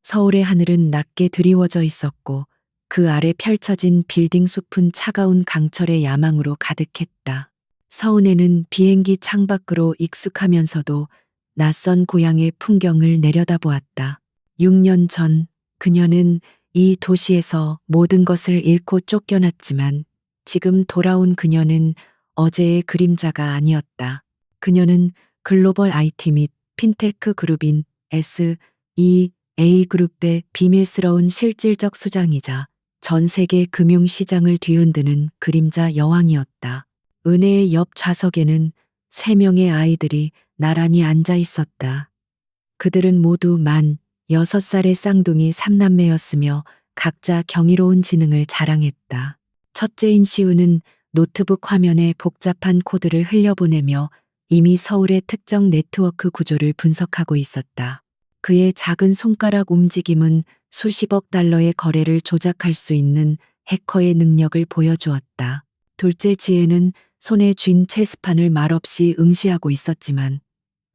서울의 하늘은 낮게 드리워져 있었고 그 아래 펼쳐진 빌딩 숲은 차가운 강철의 야망으로 가득했다. 서은혜는 비행기 창밖으로 익숙하면서도 낯선 고향의 풍경을 내려다보았다. 6년 전 그녀는 이 도시에서 모든 것을 잃고 쫓겨났지만 지금 돌아온 그녀는 어제의 그림자가 아니었다. 그녀는 글로벌 IT 및 핀테크 그룹인 SEA 그룹의 비밀스러운 실질적 수장이자 전 세계 금융시장을 뒤흔드는 그림자 여왕이었다. 은혜의 옆 좌석에는 3명의 아이들이 나란히 앉아 있었다. 그들은 모두 만 6살의 쌍둥이 3남매였으며 각자 경이로운 지능을 자랑했다. 첫째인 시우는 노트북 화면에 복잡한 코드를 흘려보내며 이미 서울의 특정 네트워크 구조를 분석하고 있었다. 그의 작은 손가락 움직임은 수십억 달러의 거래를 조작할 수 있는 해커의 능력을 보여주었다. 둘째 지혜는 손에 쥔 체스판을 말없이 응시하고 있었지만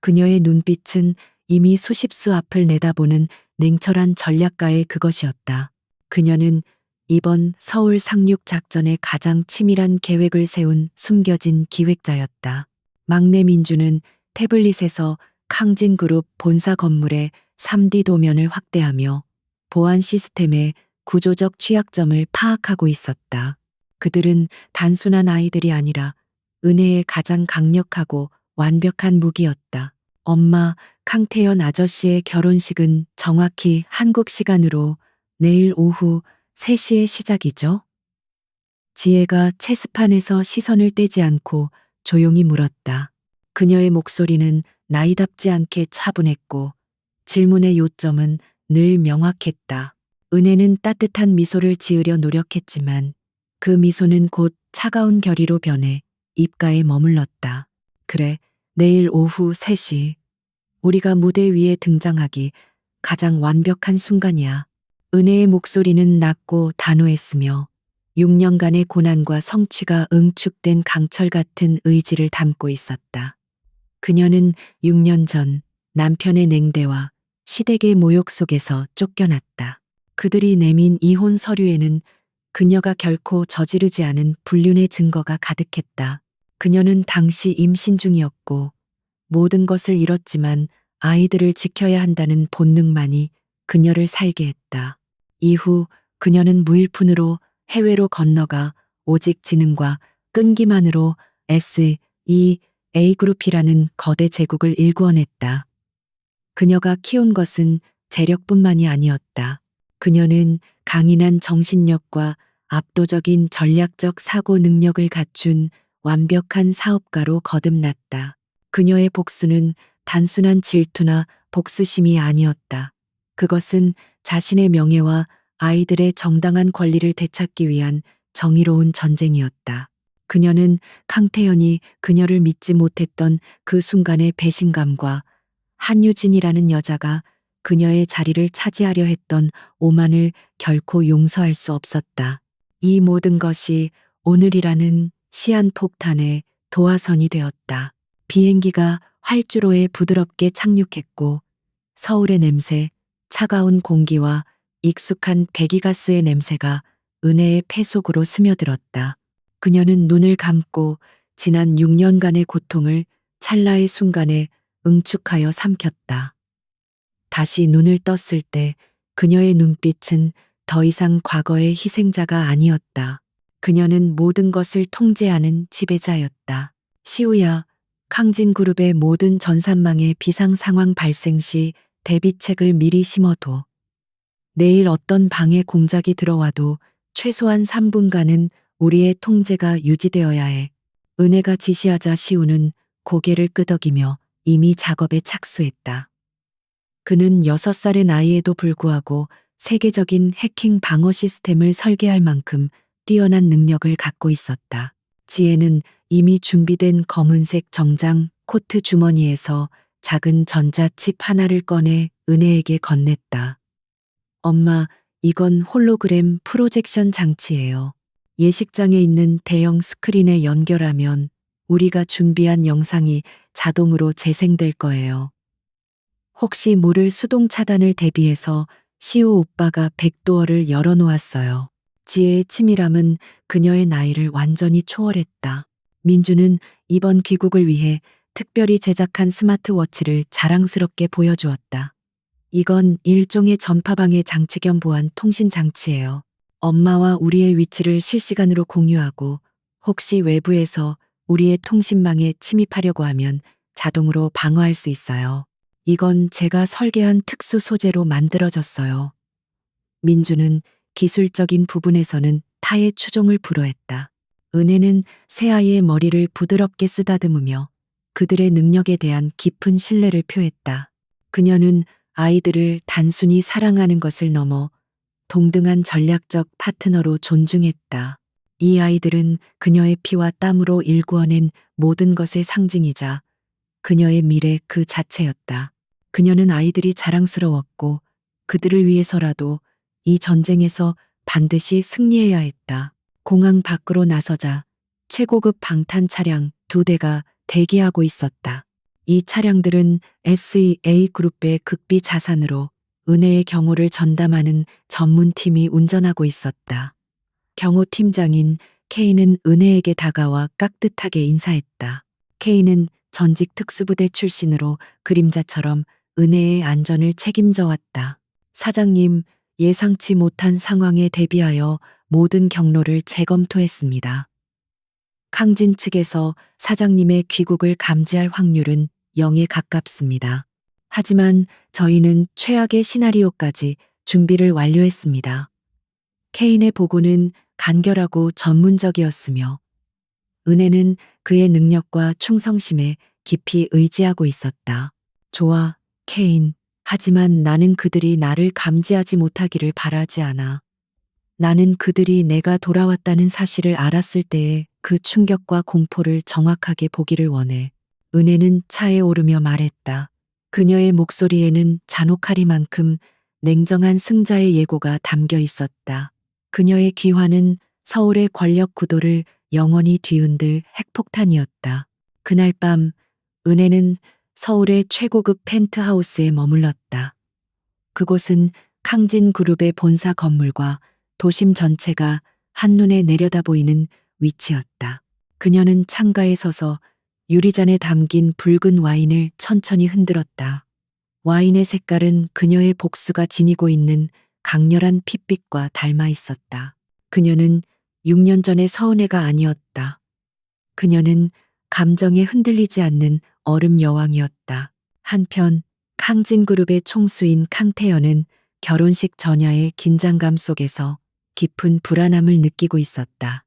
그녀의 눈빛은 이미 수십수 앞을 내다보는 냉철한 전략가의 그것이었다. 그녀는 이번 서울 상륙 작전의 가장 치밀한 계획을 세운 숨겨진 기획자였다. 막내 민주는 태블릿에서康진그룹 본사 건물의 3D 도면을 확대하며 보안 시스템의 구조적 취약점을 파악하고 있었다. 그들은 단순한 아이들이 아니라 은혜의 가장 강력하고 완벽한 무기였다. 엄마, 강태연 아저씨의 결혼식은 정확히 한국 시간으로 내일 오후 3시에 시작이죠? 지혜가 체스판에서 시선을 떼지 않고 조용히 물었다. 그녀의 목소리는 나이답지 않게 차분했고 질문의 요점은 늘 명확했다. 은혜는 따뜻한 미소를 지으려 노력했지만 그 미소는 곧 차가운 결의로 변해 입가에 머물렀다. 그래, 내일 오후 3시. 우리가 무대 위에 등장하기 가장 완벽한 순간이야. 은혜의 목소리는 낮고 단호했으며 6년간의 고난과 성취가 응축된 강철 같은 의지를 담고 있었다. 그녀는 6년 전 남편의 냉대와 시댁의 모욕 속에서 쫓겨났다. 그들이 내민 이혼 서류에는 그녀가 결코 저지르지 않은 불륜의 증거가 가득했다. 그녀는 당시 임신 중이었고 모든 것을 잃었지만 아이들을 지켜야 한다는 본능만이 그녀를 살게 했다. 이후 그녀는 무일푼으로 해외로 건너가 오직 지능과 끈기만으로 SEA그룹이라는 거대 제국을 일구어냈다. 그녀가 키운 것은 재력뿐만이 아니었다. 그녀는 강인한 정신력과 압도적인 전략적 사고 능력을 갖춘 완벽한 사업가로 거듭났다. 그녀의 복수는 단순한 질투나 복수심이 아니었다. 그것은 자신의 명예와 아이들의 정당한 권리를 되찾기 위한 정의로운 전쟁이었다. 그녀는 강태연이 그녀를 믿지 못했던 그 순간의 배신감과 한유진이라는 여자가 그녀의 자리를 차지하려 했던 오만을 결코 용서할 수 없었다. 이 모든 것이 오늘이라는 시한폭탄의 도화선이 되었다. 비행기가 활주로에 부드럽게 착륙했고 서울의 냄새, 차가운 공기와 익숙한 배기가스의 냄새가 은혜의 폐 속으로 스며들었다. 그녀는 눈을 감고 지난 6년간의 고통을 찰나의 순간에 응축하여 삼켰다. 다시 눈을 떴을 때 그녀의 눈빛은 더 이상 과거의 희생자가 아니었다. 그녀는 모든 것을 통제하는 지배자였다. 시우야,康진그룹의 모든 전산망의 비상 상황 발생 시 대비책을 미리 심어둬. 내일 어떤 방해 공작이 들어와도 최소한 3분간은 우리의 통제가 유지되어야 해. 은혜가 지시하자 시우는 고개를 끄덕이며 이미 작업에 착수했다. 그는 6살의 나이에도 불구하고 세계적인 해킹 방어 시스템을 설계할 만큼 뛰어난 능력을 갖고 있었다. 지혜는 이미 준비된 검은색 정장 코트 주머니에서 작은 전자칩 하나를 꺼내 은혜에게 건넸다. 엄마, 이건 홀로그램 프로젝션 장치예요. 예식장에 있는 대형 스크린에 연결하면 우리가 준비한 영상이 자동으로 재생될 거예요. 혹시 모를 수동 차단을 대비해서 시우 오빠가 백도어를 열어놓았어요. 지혜의 치밀함은 그녀의 나이를 완전히 초월했다. 민주는 이번 귀국을 위해 특별히 제작한 스마트워치를 자랑스럽게 보여주었다. 이건 일종의 전파방해 장치 겸 보안 통신 장치예요. 엄마와 우리의 위치를 실시간으로 공유하고 혹시 외부에서 우리의 통신망에 침입하려고 하면 자동으로 방어할 수 있어요. 이건 제가 설계한 특수 소재로 만들어졌어요. 민주는 기술적인 부분에서는 타의 추종을 불허했다. 은혜는 새아이의 머리를 부드럽게 쓰다듬으며 그들의 능력에 대한 깊은 신뢰를 표했다. 그녀는 아이들을 단순히 사랑하는 것을 넘어 동등한 전략적 파트너로 존중했다. 이 아이들은 그녀의 피와 땀으로 일구어낸 모든 것의 상징이자 그녀의 미래 그 자체였다. 그녀는 아이들이 자랑스러웠고 그들을 위해서라도 이 전쟁에서 반드시 승리해야 했다. 공항 밖으로 나서자 최고급 방탄 차량 2대가 대기하고 있었다. 이 차량들은 SEA 그룹의 극비 자산으로 은혜의 경호를 전담하는 전문팀이 운전하고 있었다. 경호 팀장인 K는 은혜에게 다가와 깍듯하게 인사했다. K는 전직 특수부대 출신으로 그림자처럼 은혜의 안전을 책임져 왔다. 사장님, 예상치 못한 상황에 대비하여 모든 경로를 재검토했습니다. 강진 측에서 사장님의 귀국을 감지할 확률은 0에 가깝습니다. 하지만 저희는 최악의 시나리오까지 준비를 완료했습니다. 케인의 보고는 간결하고 전문적이었으며 은혜는 그의 능력과 충성심에 깊이 의지하고 있었다. 좋아, 케인. 하지만 나는 그들이 나를 감지하지 못하기를 바라지 않아. 나는 그들이 내가 돌아왔다는 사실을 알았을 때의 그 충격과 공포를 정확하게 보기를 원해. 은혜는 차에 오르며 말했다. 그녀의 목소리에는 잔혹하리만큼 냉정한 승자의 예고가 담겨 있었다. 그녀의 귀환은 서울의 권력 구도를 영원히 뒤흔들 핵폭탄이었다. 그날 밤 은혜는 서울의 최고급 펜트하우스에 머물렀다. 그곳은康진 그룹의 본사 건물과 도심 전체가 한눈에 내려다 보이는 위치였다. 그녀는 창가에 서서 유리잔에 담긴 붉은 와인을 천천히 흔들었다. 와인의 색깔은 그녀의 복수가 지니고 있는 강렬한 핏빛과 닮아 있었다. 그녀는 6년 전의 서은혜가 아니었다. 그녀는 감정에 흔들리지 않는 얼음 여왕이었다. 한편康진 그룹의 총수인 캉태연은 결혼식 전야의 긴장감 속에서 깊은 불안함을 느끼고 있었다.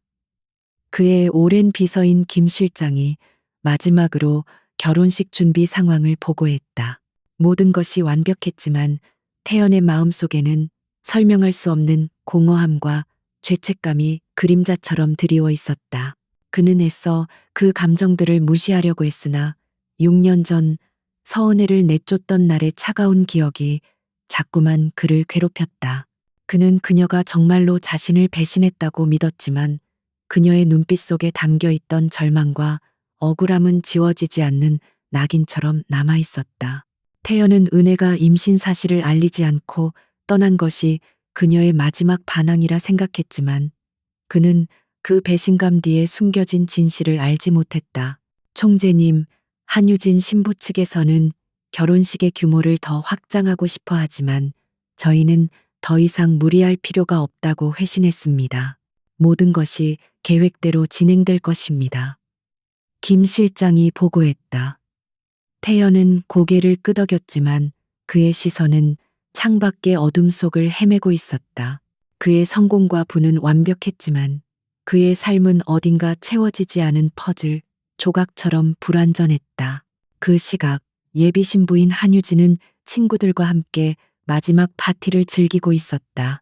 그의 오랜 비서인 김 실장이 마지막으로 결혼식 준비 상황을 보고했다. 모든 것이 완벽했지만 태연의 마음속에는 설명할 수 없는 공허함과 죄책감이 그림자처럼 드리워 있었다. 그는 애써 그 감정들을 무시하려고 했으나 6년 전 서은혜를 내쫓던 날의 차가운 기억이 자꾸만 그를 괴롭혔다. 그는 그녀가 정말로 자신을 배신했다고 믿었지만 그녀의 눈빛 속에 담겨 있던 절망과 억울함은 지워지지 않는 낙인처럼 남아 있었다. 태연은 은혜가 임신 사실을 알리지 않고 떠난 것이 그녀의 마지막 반항이라 생각했지만 그는 그 배신감 뒤에 숨겨진 진실을 알지 못했다. 총재님, 한유진 신부 측에서는 결혼식의 규모를 더 확장하고 싶어 하지만 저희는 더 이상 무리할 필요가 없다고 회신했습니다. 모든 것이 계획대로 진행될 것입니다. 김 실장이 보고했다. 태연은 고개를 끄덕였지만 그의 시선은 창밖의 어둠 속을 헤매고 있었다. 그의 성공과 부는 완벽했지만 그의 삶은 어딘가 채워지지 않은 퍼즐 조각처럼 불완전했다. 그 시각 예비 신부인 한유진은 친구들과 함께 마지막 파티를 즐기고 있었다.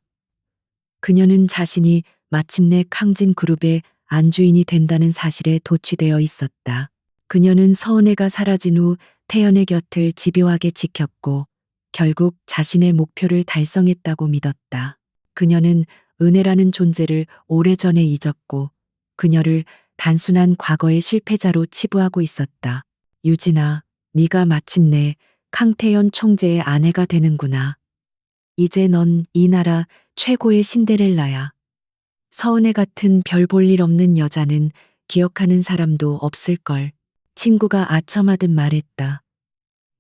그녀는 자신이 마침내康진 그룹의 안주인이 된다는 사실에 도취되어 있었다. 그녀는 서은혜가 사라진 후 태연의 곁을 집요하게 지켰고 결국 자신의 목표를 달성했다고 믿었다. 그녀는 은혜라는 존재를 오래전에 잊었고 그녀를 단순한 과거의 실패자로 치부하고 있었다. 유진아, 네가 마침내 캉태연 총재의 아내가 되는구나. 이제 넌 이 나라 최고의 신데렐라야. 서은혜 같은 별 볼 일 없는 여자는 기억하는 사람도 없을걸. 친구가 아첨하듯 말했다.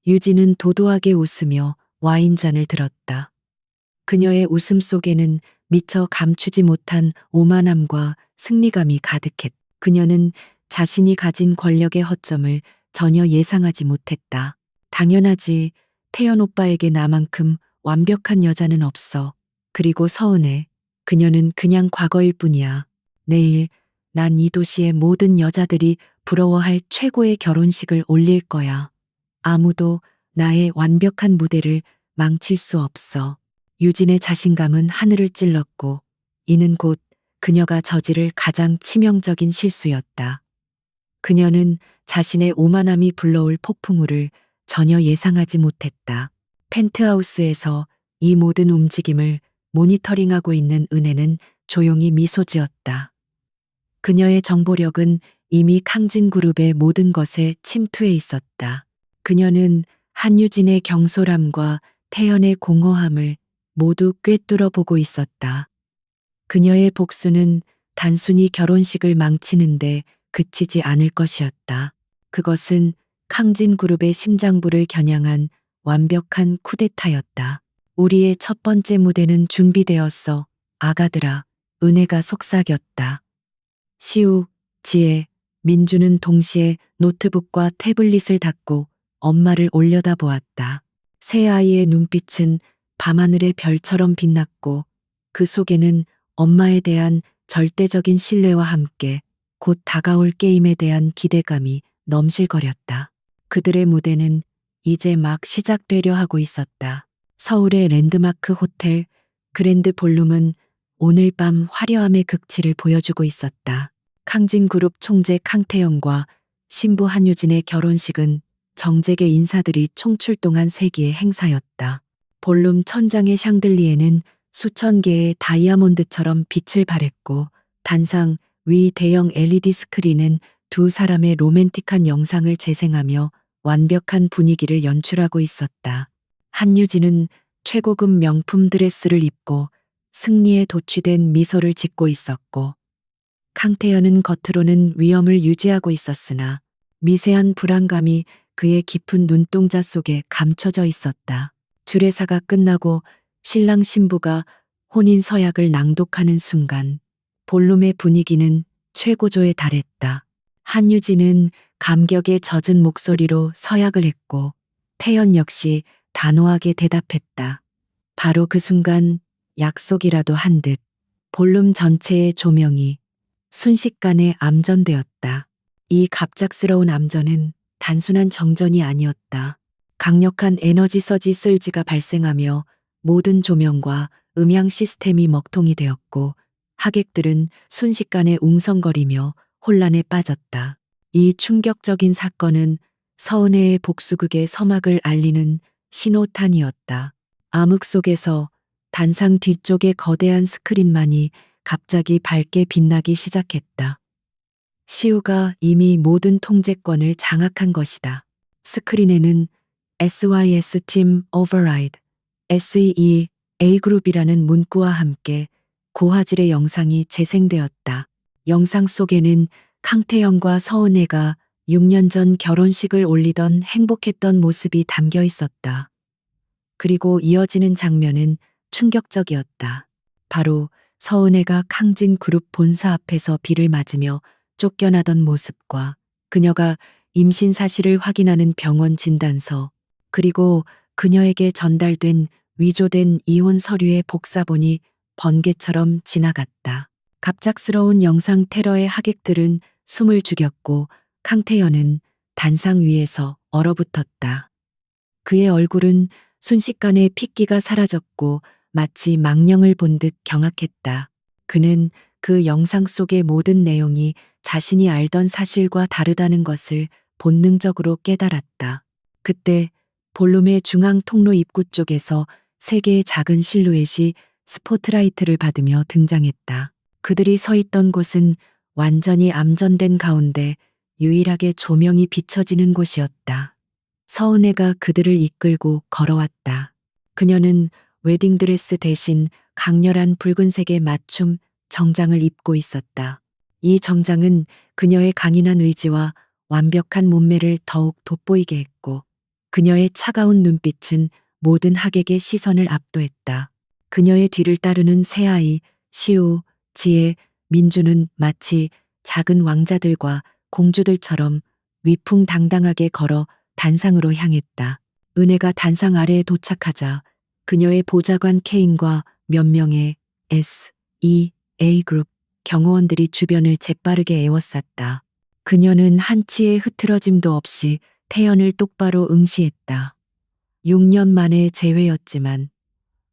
유진은 도도하게 웃으며 와인잔을 들었다. 그녀의 웃음 속에는 미처 감추지 못한 오만함과 승리감이 가득했다. 그녀는 자신이 가진 권력의 허점을 전혀 예상하지 못했다. 당연하지. 태연 오빠에게 나만큼 완벽한 여자는 없어. 그리고 서은혜. 그녀는 그냥 과거일 뿐이야. 내일 난 이 도시의 모든 여자들이 부러워할 최고의 결혼식을 올릴 거야. 아무도 나의 완벽한 무대를 망칠 수 없어. 유진의 자신감은 하늘을 찔렀고 이는 곧 그녀가 저지를 가장 치명적인 실수였다. 그녀는 자신의 오만함이 불러올 폭풍우를 전혀 예상하지 못했다. 펜트하우스에서 이 모든 움직임을 모니터링하고 있는 은혜는 조용히 미소 지었다. 그녀의 정보력은 이미 캉진그룹의 모든 것에 침투해 있었다. 그녀는 한유진의 경솔함과 태연의 공허함을 모두 꿰뚫어 보고 있었다. 그녀의 복수는 단순히 결혼식을 망치는데 그치지 않을 것이었다. 그것은 캉진그룹의 심장부를 겨냥한 완벽한 쿠데타였다. 우리의 첫 번째 무대는 준비되었어. 아가들아, 은혜가 속삭였다. 시우, 지혜, 민주는 동시에 노트북과 태블릿을 닫고 엄마를 올려다보았다. 새 아이의 눈빛은 밤하늘의 별처럼 빛났고 그 속에는 엄마에 대한 절대적인 신뢰와 함께 곧 다가올 게임에 대한 기대감이 넘실거렸다. 그들의 무대는 이제 막 시작되려 하고 있었다. 서울의 랜드마크 호텔 그랜드 볼룸은 오늘 밤 화려함의 극치를 보여주고 있었다. 캉진그룹 총재 캉태영과 신부 한유진의 결혼식은 정재계 인사들이 총출동한 세기의 행사였다. 볼룸 천장의 샹들리에는 수천 개의 다이아몬드처럼 빛을 발했고 단상 위 대형 LED 스크린은 두 사람의 로맨틱한 영상을 재생하며 완벽한 분위기를 연출하고 있었다. 한유진은 최고급 명품 드레스를 입고 승리에 도취된 미소를 짓고 있었고 캉태현은 겉으로는 위엄을 유지하고 있었으나 미세한 불안감이 그의 깊은 눈동자 속에 감춰져 있었다. 주례사가 끝나고 신랑 신부가 혼인 서약을 낭독하는 순간 볼룸의 분위기는 최고조에 달했다. 한유진은 감격에 젖은 목소리로 서약을 했고 태연 역시 단호하게 대답했다. 바로 그 순간 약속이라도 한 듯 볼룸 전체의 조명이 순식간에 암전되었다. 이 갑작스러운 암전은 단순한 정전이 아니었다. 강력한 에너지 서지 surge가 발생하며 모든 조명과 음향 시스템이 먹통이 되었고 하객들은 순식간에 웅성거리며 혼란에 빠졌다. 이 충격적인 사건은 서은혜의 복수극의 서막을 알리는 신호탄이었다. 암흑 속에서 단상 뒤쪽의 거대한 스크린만이 갑자기 밝게 빛나기 시작했다. 시우가 이미 모든 통제권을 장악한 것이다. 스크린에는 SYS 팀 Override, SEE A그룹이라는 문구와 함께 고화질의 영상이 재생되었다. 영상 속에는 캉태영과 서은혜가 6년 전 결혼식을 올리던 행복했던 모습이 담겨 있었다. 그리고 이어지는 장면은 충격적이었다. 바로 서은혜가 캉진그룹 본사 앞에서 비를 맞으며 쫓겨나던 모습과 그녀가 임신 사실을 확인하는 병원 진단서, 그리고 그녀에게 전달된 위조된 이혼 서류의 복사본이 번개처럼 지나갔다. 갑작스러운 영상 테러의 하객들은 숨을 죽였고 캉태현은 단상 위에서 얼어붙었다. 그의 얼굴은 순식간에 핏기가 사라졌고 마치 망령을 본 듯 경악했다. 그는 그 영상 속의 모든 내용이 자신이 알던 사실과 다르다는 것을 본능적으로 깨달았다. 그때 볼룸의 중앙 통로 입구 쪽에서 세 개의 작은 실루엣이 스포트라이트를 받으며 등장했다. 그들이 서 있던 곳은 완전히 암전된 가운데 유일하게 조명이 비춰지는 곳이었다. 서은혜가 그들을 이끌고 걸어왔다. 그녀는 웨딩드레스 대신 강렬한 붉은색의 맞춤 정장을 입고 있었다. 이 정장은 그녀의 강인한 의지와 완벽한 몸매를 더욱 돋보이게 했고, 그녀의 차가운 눈빛은 모든 하객의 시선을 압도했다. 그녀의 뒤를 따르는 세 아이, 시우, 지혜, 민주는 마치 작은 왕자들과 공주들처럼 위풍당당하게 걸어 단상으로 향했다. 은혜가 단상 아래에 도착하자 그녀의 보좌관 케인과 몇 명의 SEA 그룹 경호원들이 주변을 재빠르게 에워쌌다. 그녀는 한치의 흐트러짐도 없이 태연을 똑바로 응시했다. 6년 만의 재회였지만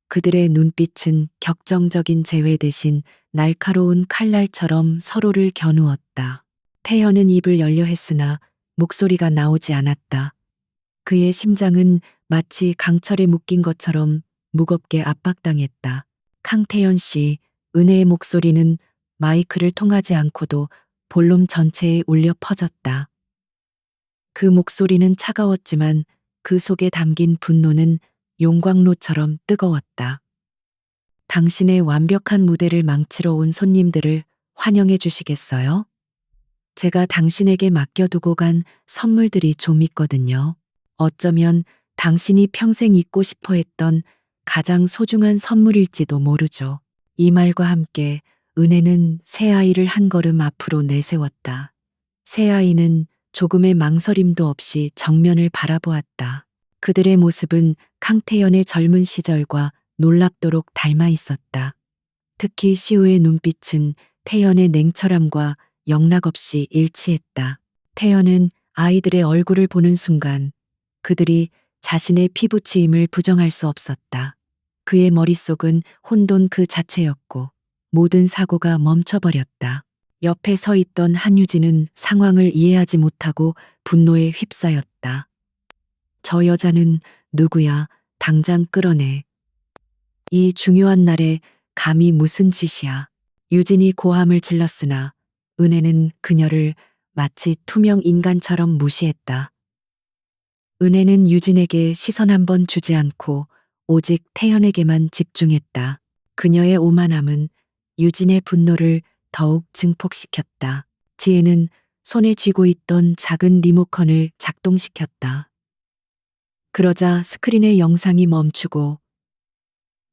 그들의 눈빛은 격정적인 재회 대신 날카로운 칼날처럼 서로를 겨누었다. 태연은 입을 열려 했으나 목소리가 나오지 않았다. 그의 심장은 마치 강철에 묶인 것처럼 무겁게 압박당했다. 강태연 씨, 은혜의 목소리는 마이크를 통하지 않고도 볼륨 전체에 울려 퍼졌다. 그 목소리는 차가웠지만 그 속에 담긴 분노는 용광로처럼 뜨거웠다. 당신의 완벽한 무대를 망치러 온 손님들을 환영해 주시겠어요? 제가 당신에게 맡겨두고 간 선물들이 좀 있거든요. 어쩌면 당신이 평생 잊고 싶어 했던 가장 소중한 선물일지도 모르죠. 이 말과 함께 은혜는 새 아이를 한 걸음 앞으로 내세웠다. 새 아이는 조금의 망설임도 없이 정면을 바라보았다. 그들의 모습은 강태연의 젊은 시절과 놀랍도록 닮아 있었다. 특히 시우의 눈빛은 태연의 냉철함과 영락없이 일치했다. 태연은 아이들의 얼굴을 보는 순간 그들이 자신의 피부치임을 부정할 수 없었다. 그의 머릿속은 혼돈 그 자체였고 모든 사고가 멈춰버렸다. 옆에 서 있던 한유진은 상황을 이해하지 못하고 분노에 휩싸였다. 저 여자는 누구야? 당장 끌어내. 이 중요한 날에 감히 무슨 짓이야. 유진이 고함을 질렀으나 은혜는 그녀를 마치 투명 인간처럼 무시했다. 은혜는 유진에게 시선 한 번 주지 않고 오직 태연에게만 집중했다. 그녀의 오만함은 유진의 분노를 더욱 증폭시켰다. 지혜는 손에 쥐고 있던 작은 리모컨을 작동시켰다. 그러자 스크린의 영상이 멈추고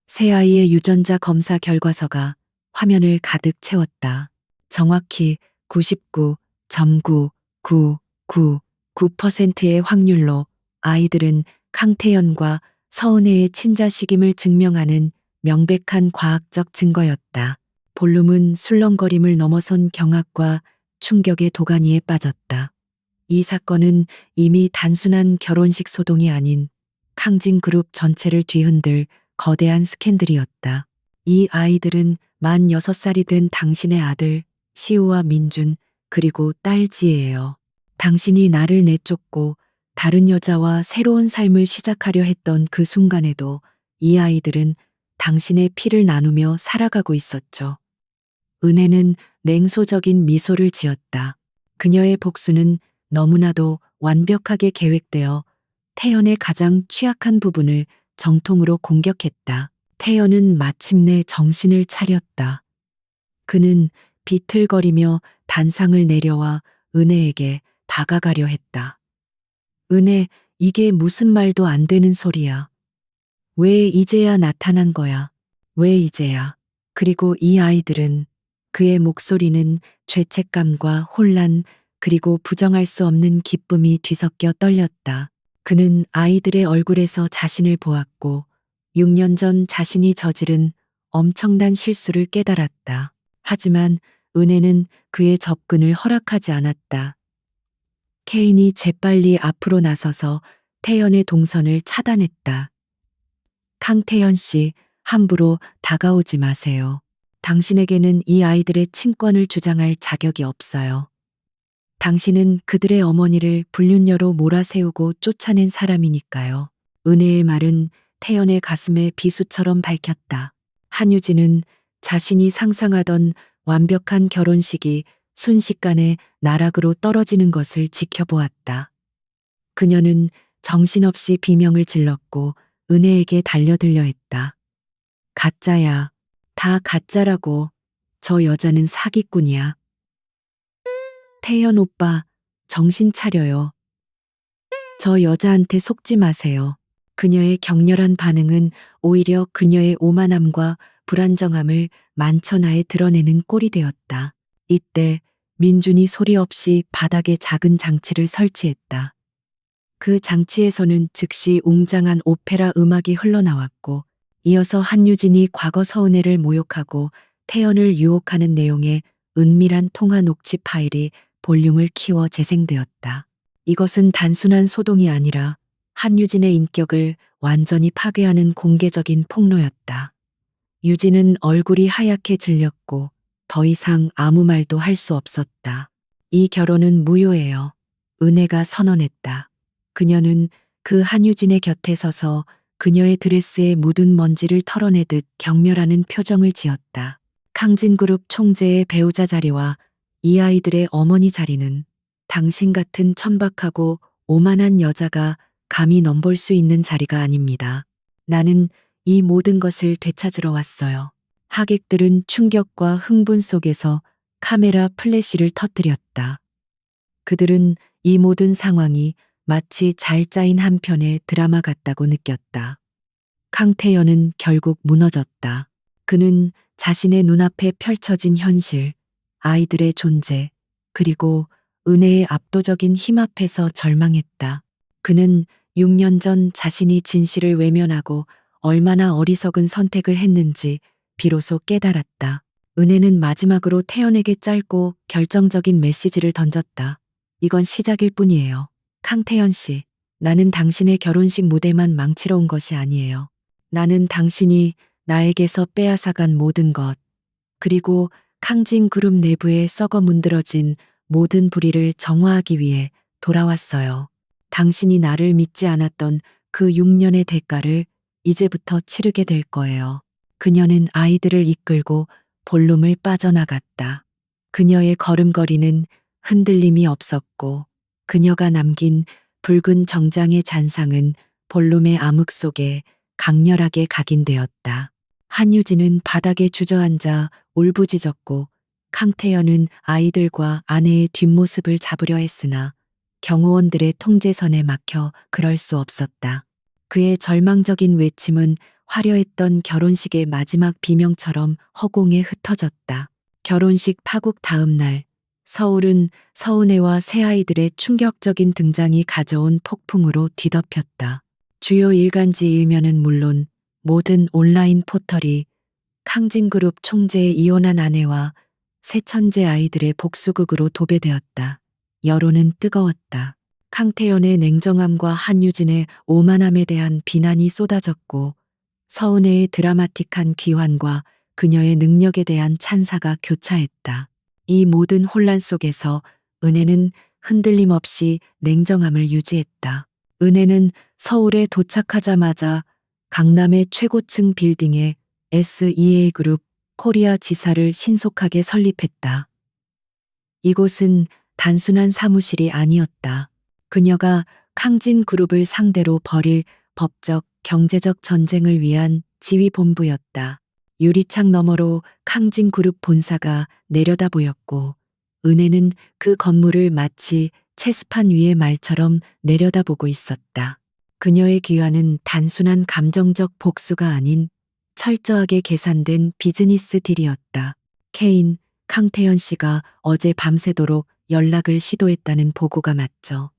새 아이의 유전자 검사 결과서가 화면을 가득 채웠다. 정확히 99.99999%의 확률로 아이들은 강태연과 서은혜의 친자식임을 증명하는 명백한 과학적 증거였다. 볼륨은 술렁거림을 넘어선 경악과 충격의 도가니에 빠졌다. 이 사건은 이미 단순한 결혼식 소동이 아닌 캉진 그룹 전체를 뒤흔들 거대한 스캔들이었다. 이 아이들은 만 6살이 된 당신의 아들 시우와 민준 그리고 딸 지혜예요. 당신이 나를 내쫓고 다른 여자와 새로운 삶을 시작하려 했던 그 순간에도 이 아이들은 당신의 피를 나누며 살아가고 있었죠. 은혜는 냉소적인 미소를 지었다. 그녀의 복수는 너무나도 완벽하게 계획되어 태연의 가장 취약한 부분을 정통으로 공격했다. 태연은 마침내 정신을 차렸다. 그는 비틀거리며 단상을 내려와 은혜에게 다가가려 했다. 은혜, 이게 무슨 말도 안 되는 소리야. 왜 이제야 나타난 거야? 왜 이제야? 그리고 이 아이들은 그의 목소리는 죄책감과 혼란 그리고 부정할 수 없는 기쁨이 뒤섞여 떨렸다. 그는 아이들의 얼굴에서 자신을 보았고 6년 전 자신이 저지른 엄청난 실수를 깨달았다. 하지만 은혜는 그의 접근을 허락하지 않았다. 케인이 재빨리 앞으로 나서서 태연의 동선을 차단했다. 강태연 씨, 함부로 다가오지 마세요. 당신에게는 이 아이들의 친권을 주장할 자격이 없어요. 당신은 그들의 어머니를 불륜녀로 몰아세우고 쫓아낸 사람이니까요. 은혜의 말은 태연의 가슴에 비수처럼 밝혔다. 한유진은 자신이 상상하던 완벽한 결혼식이 순식간에 나락으로 떨어지는 것을 지켜보았다. 그녀는 정신없이 비명을 질렀고 은혜에게 달려들려 했다. 가짜야. 다 가짜라고. 저 여자는 사기꾼이야. 태연 오빠, 정신 차려요. 저 여자한테 속지 마세요. 그녀의 격렬한 반응은 오히려 그녀의 오만함과 불안정함을 만천하에 드러내는 꼴이 되었다. 이때 민준이 소리 없이 바닥에 작은 장치를 설치했다. 그 장치에서는 즉시 웅장한 오페라 음악이 흘러나왔고, 이어서 한유진이 과거 서은혜를 모욕하고 태연을 유혹하는 내용의 은밀한 통화 녹취 파일이 볼륨을 키워 재생되었다. 이것은 단순한 소동이 아니라 한유진의 인격을 완전히 파괴하는 공개적인 폭로였다. 유진은 얼굴이 하얗게 질렸고 더 이상 아무 말도 할 수 없었다. 이 결혼은 무효예요. 은혜가 선언했다. 그녀는 그 한유진의 곁에 서서 그녀의 드레스에 묻은 먼지를 털어내듯 경멸하는 표정을 지었다. 강진그룹 총재의 배우자 자리와 이 아이들의 어머니 자리는 당신 같은 천박하고 오만한 여자가 감히 넘볼 수 있는 자리가 아닙니다. 나는 이 모든 것을 되찾으러 왔어요. 하객들은 충격과 흥분 속에서 카메라 플래시를 터뜨렸다. 그들은 이 모든 상황이 마치 잘 짜인 한 편의 드라마 같다고 느꼈다. 강태연은 결국 무너졌다. 그는 자신의 눈앞에 펼쳐진 현실, 아이들의 존재, 그리고 은혜의 압도적인 힘 앞에서 절망했다. 그는 6년 전 자신이 진실을 외면하고 얼마나 어리석은 선택을 했는지 비로소 깨달았다. 은혜는 마지막으로 태연에게 짧고 결정적인 메시지를 던졌다. 이건 시작일 뿐이에요. 강태연 씨, 나는 당신의 결혼식 무대만 망치러 온 것이 아니에요. 나는 당신이 나에게서 빼앗아간 모든 것, 그리고 강진 그룹 내부에 썩어 문드러진 모든 불의를 정화하기 위해 돌아왔어요. 당신이 나를 믿지 않았던 그 6년의 대가를 이제부터 치르게 될 거예요. 그녀는 아이들을 이끌고 볼룸을 빠져나갔다. 그녀의 걸음걸이는 흔들림이 없었고 그녀가 남긴 붉은 정장의 잔상은 볼룸의 암흑 속에 강렬하게 각인되었다. 한유진은 바닥에 주저앉아 울부짖었고 강태연은 아이들과 아내의 뒷모습을 잡으려 했으나 경호원들의 통제선에 막혀 그럴 수 없었다. 그의 절망적인 외침은 화려했던 결혼식의 마지막 비명처럼 허공에 흩어졌다. 결혼식 파국 다음 날, 서울은 서은혜와 새아이들의 충격적인 등장이 가져온 폭풍으로 뒤덮였다. 주요 일간지 일면은 물론 모든 온라인 포털이 강진그룹 총재의 이혼한 아내와 새 천재 아이들의 복수극으로 도배되었다. 여론은 뜨거웠다. 강태연의 냉정함과 한유진의 오만함에 대한 비난이 쏟아졌고 서은혜의 드라마틱한 귀환과 그녀의 능력에 대한 찬사가 교차했다. 이 모든 혼란 속에서 은혜는 흔들림 없이 냉정함을 유지했다. 은혜는 서울에 도착하자마자 강남의 최고층 빌딩에 SEA 그룹 코리아 지사를 신속하게 설립했다. 이곳은 단순한 사무실이 아니었다. 그녀가 강진 그룹을 상대로 벌일 법적, 경제적 전쟁을 위한 지휘본부였다. 유리창 너머로 강진 그룹 본사가 내려다 보였고 은혜는 그 건물을 마치 체스판 위의 말처럼 내려다보고 있었다. 그녀의 귀환은 단순한 감정적 복수가 아닌 철저하게 계산된 비즈니스 딜이었다. 케인, 강태연 씨가 어제 밤새도록 연락을 시도했다는 보고가 맞죠.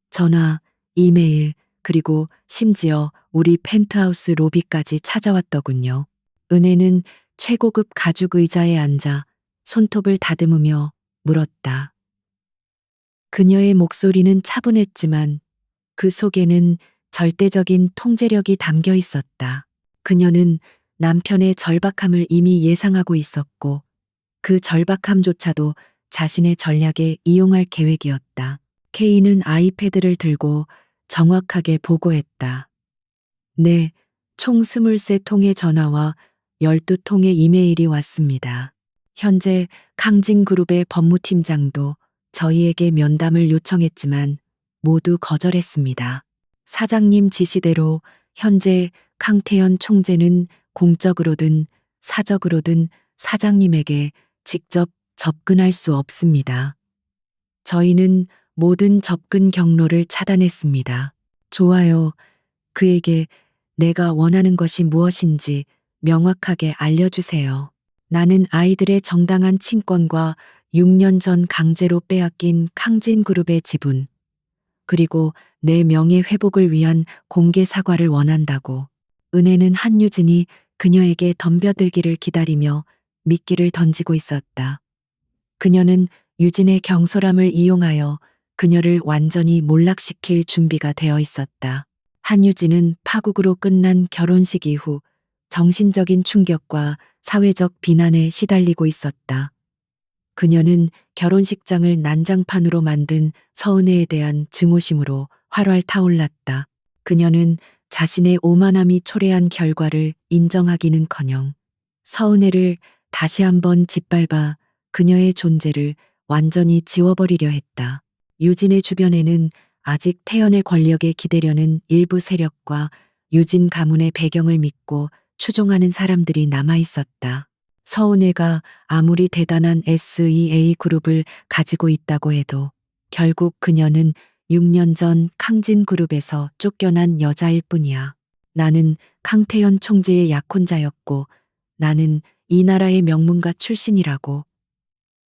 전화, 이메일, 그리고 심지어 우리 펜트하우스 로비까지 찾아왔더군요. 은혜는 최고급 가죽 의자에 앉아 손톱을 다듬으며 물었다. 그녀의 목소리는 차분했지만 그 속에는 절대적인 통제력이 담겨 있었다. 그녀는 남편의 절박함을 이미 예상하고 있었고 그 절박함조차도 자신의 전략에 이용할 계획이었다. 케이는 아이패드를 들고 정확하게 보고했다. 네, 총 23통의 전화와 12통의 이메일이 왔습니다. 현재 강진그룹의 법무팀장도 저희에게 면담을 요청했지만 모두 거절했습니다. 사장님 지시대로 현재 강태연 총재는 공적으로든 사적으로든 사장님에게 직접 접근할 수 없습니다. 저희는 모든 접근 경로를 차단했습니다. 좋아요. 그에게 내가 원하는 것이 무엇인지 명확하게 알려주세요. 나는 아이들의 정당한 친권과 6년 전 강제로 빼앗긴康진그룹의 지분, 그리고 내 명예 회복을 위한 공개 사과를 원한다고. 은혜는 한유진이 그녀에게 덤벼들기를 기다리며 미끼를 던지고 있었다. 그녀는 유진의 경솔함을 이용하여 그녀를 완전히 몰락시킬 준비가 되어 있었다. 한유진은 파국으로 끝난 결혼식 이후 정신적인 충격과 사회적 비난에 시달리고 있었다. 그녀는 결혼식장을 난장판으로 만든 서은혜에 대한 증오심으로 활활 타올랐다. 그녀는 자신의 오만함이 초래한 결과를 인정하기는커녕 서은혜를 다시 한번 짓밟아 그녀의 존재를 완전히 지워버리려 했다. 유진의 주변에는 아직 태연의 권력에 기대려는 일부 세력과 유진 가문의 배경을 믿고 추종하는 사람들이 남아 있었다. 서은혜가 아무리 대단한 SEA 그룹을 가지고 있다고 해도 결국 그녀는 6년 전康진그룹에서 쫓겨난 여자일 뿐이야. 나는 강태현 총재의 약혼자였고 나는 이 나라의 명문가 출신이라고.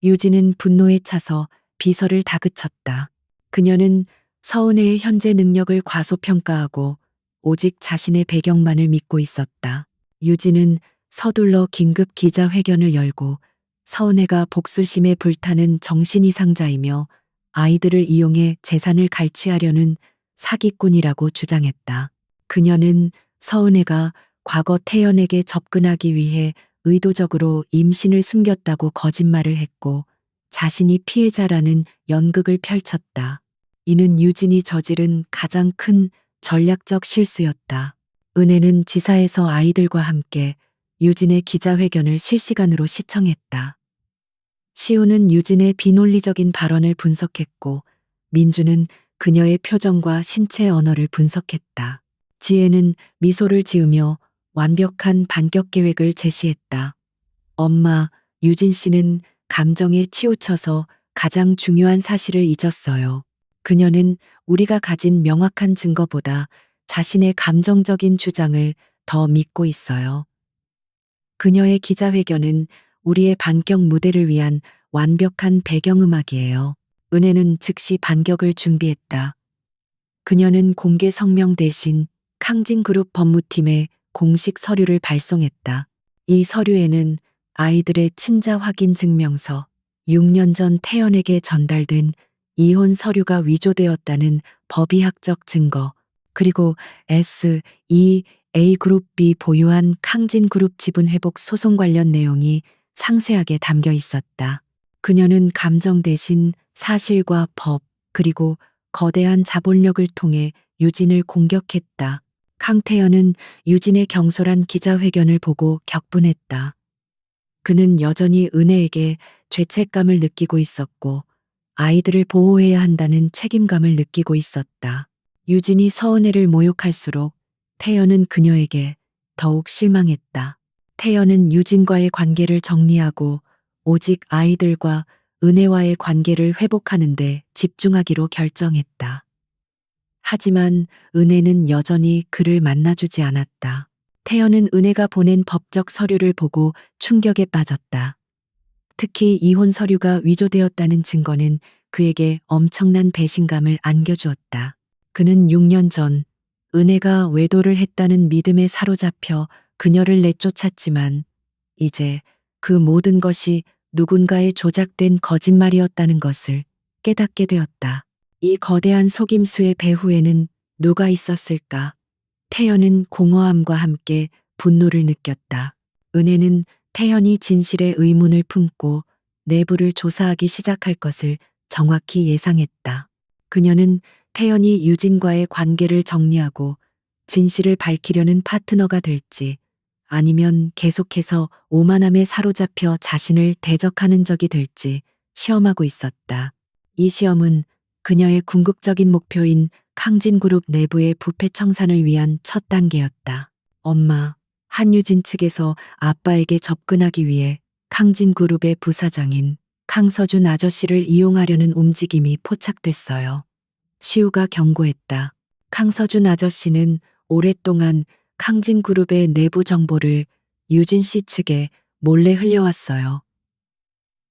유진은 분노에 차서 비서를 다그쳤다. 그녀는 서은혜의 현재 능력을 과소평가하고 오직 자신의 배경만을 믿고 있었다. 유진은 서둘러 긴급 기자회견을 열고 서은혜가 복수심에 불타는 정신이상자이며 아이들을 이용해 재산을 갈취하려는 사기꾼이라고 주장했다. 그녀는 서은혜가 과거 태연에게 접근하기 위해 의도적으로 임신을 숨겼다고 거짓말을 했고 자신이 피해자라는 연극을 펼쳤다. 이는 유진이 저지른 가장 큰 전략적 실수였다. 은혜는 지사에서 아이들과 함께 유진의 기자회견을 실시간으로 시청했다. 시우는 유진의 비논리적인 발언을 분석했고 민주는 그녀의 표정과 신체 언어를 분석했다. 지혜는 미소를 지으며 완벽한 반격 계획을 제시했다. 엄마, 유진 씨는 감정에 치우쳐서 가장 중요한 사실을 잊었어요. 그녀는 우리가 가진 명확한 증거보다 자신의 감정적인 주장을 더 믿고 있어요. 그녀의 기자회견은 우리의 반격 무대를 위한 완벽한 배경음악이에요. 은혜는 즉시 반격을 준비했다. 그녀는 공개 성명 대신康진그룹 법무팀에 공식 서류를 발송했다. 이 서류에는 아이들의 친자 확인 증명서, 6년 전 태연에게 전달된 이혼 서류가 위조되었다는 법의학적 증거, 그리고 SEA그룹이 보유한康진그룹 지분 회복 소송 관련 내용이 상세하게 담겨 있었다. 그녀는 감정 대신 사실과 법, 그리고 거대한 자본력을 통해 유진을 공격했다. 강태현은 유진의 경솔한 기자회견을 보고 격분했다. 그는 여전히 은혜에게 죄책감을 느끼고 있었고 아이들을 보호해야 한다는 책임감을 느끼고 있었다. 유진이 서은혜를 모욕할수록 태연은 그녀에게 더욱 실망했다. 태연은 유진과의 관계를 정리하고 오직 아이들과 은혜와의 관계를 회복하는 데 집중하기로 결정했다. 하지만 은혜는 여전히 그를 만나주지 않았다. 태연은 은혜가 보낸 법적 서류를 보고 충격에 빠졌다. 특히 이혼 서류가 위조되었다는 증거는 그에게 엄청난 배신감을 안겨주었다. 그는 6년 전 은혜가 외도를 했다는 믿음에 사로잡혀 그녀를 내쫓았지만 이제 그 모든 것이 누군가의 조작된 거짓말이었다는 것을 깨닫게 되었다. 이 거대한 속임수의 배후에는 누가 있었을까? 태연은 공허함과 함께 분노를 느꼈다. 은혜는 태연이 진실의 의문을 품고 내부를 조사하기 시작할 것을 정확히 예상했다. 그녀는 태연이 유진과의 관계를 정리하고 진실을 밝히려는 파트너가 될지 아니면 계속해서 오만함에 사로잡혀 자신을 대적하는 적이 될지 시험하고 있었다. 이 시험은 그녀의 궁극적인 목표인康진그룹 내부의 부패 청산을 위한 첫 단계였다. 엄마, 한유진 측에서 아빠에게 접근하기 위해康진그룹의 부사장인 강서준 아저씨를 이용하려는 움직임이 포착됐어요. 시우가 경고했다. 강서준 아저씨는 오랫동안康진그룹의 내부 정보를 유진 씨 측에 몰래 흘려왔어요.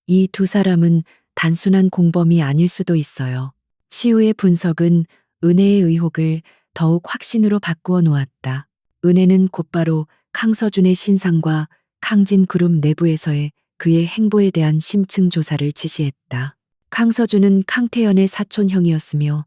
이 두 사람은 단순한 공범이 아닐 수도 있어요. 시우의 분석은 은혜의 의혹을 더욱 확신으로 바꾸어 놓았다. 은혜는 곧바로 강서준의 신상과康진그룹 내부에서의 그의 행보에 대한 심층 조사를 지시했다. 강서준은 강태현의 사촌형이었으며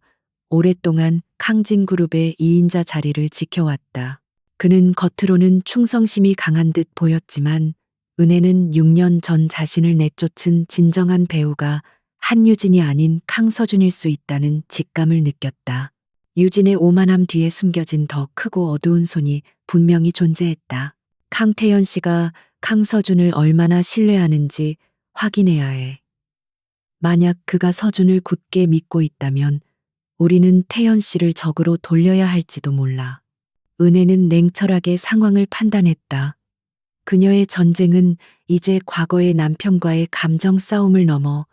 오랫동안康진그룹의 2인자 자리를 지켜왔다. 그는 겉으로는 충성심이 강한 듯 보였지만 은혜는 6년 전 자신을 내쫓은 진정한 배우가 한유진이 아닌 강서준일 수 있다는 직감을 느꼈다. 유진의 오만함 뒤에 숨겨진 더 크고 어두운 손이 분명히 존재했다. 강태현 씨가 강서준을 얼마나 신뢰하는지 확인해야 해. 만약 그가 서준을 굳게 믿고 있다면 우리는 태연 씨를 적으로 돌려야 할지도 몰라. 은혜는 냉철하게 상황을 판단했다. 그녀의 전쟁은 이제 과거의 남편과의 감정 싸움을 넘어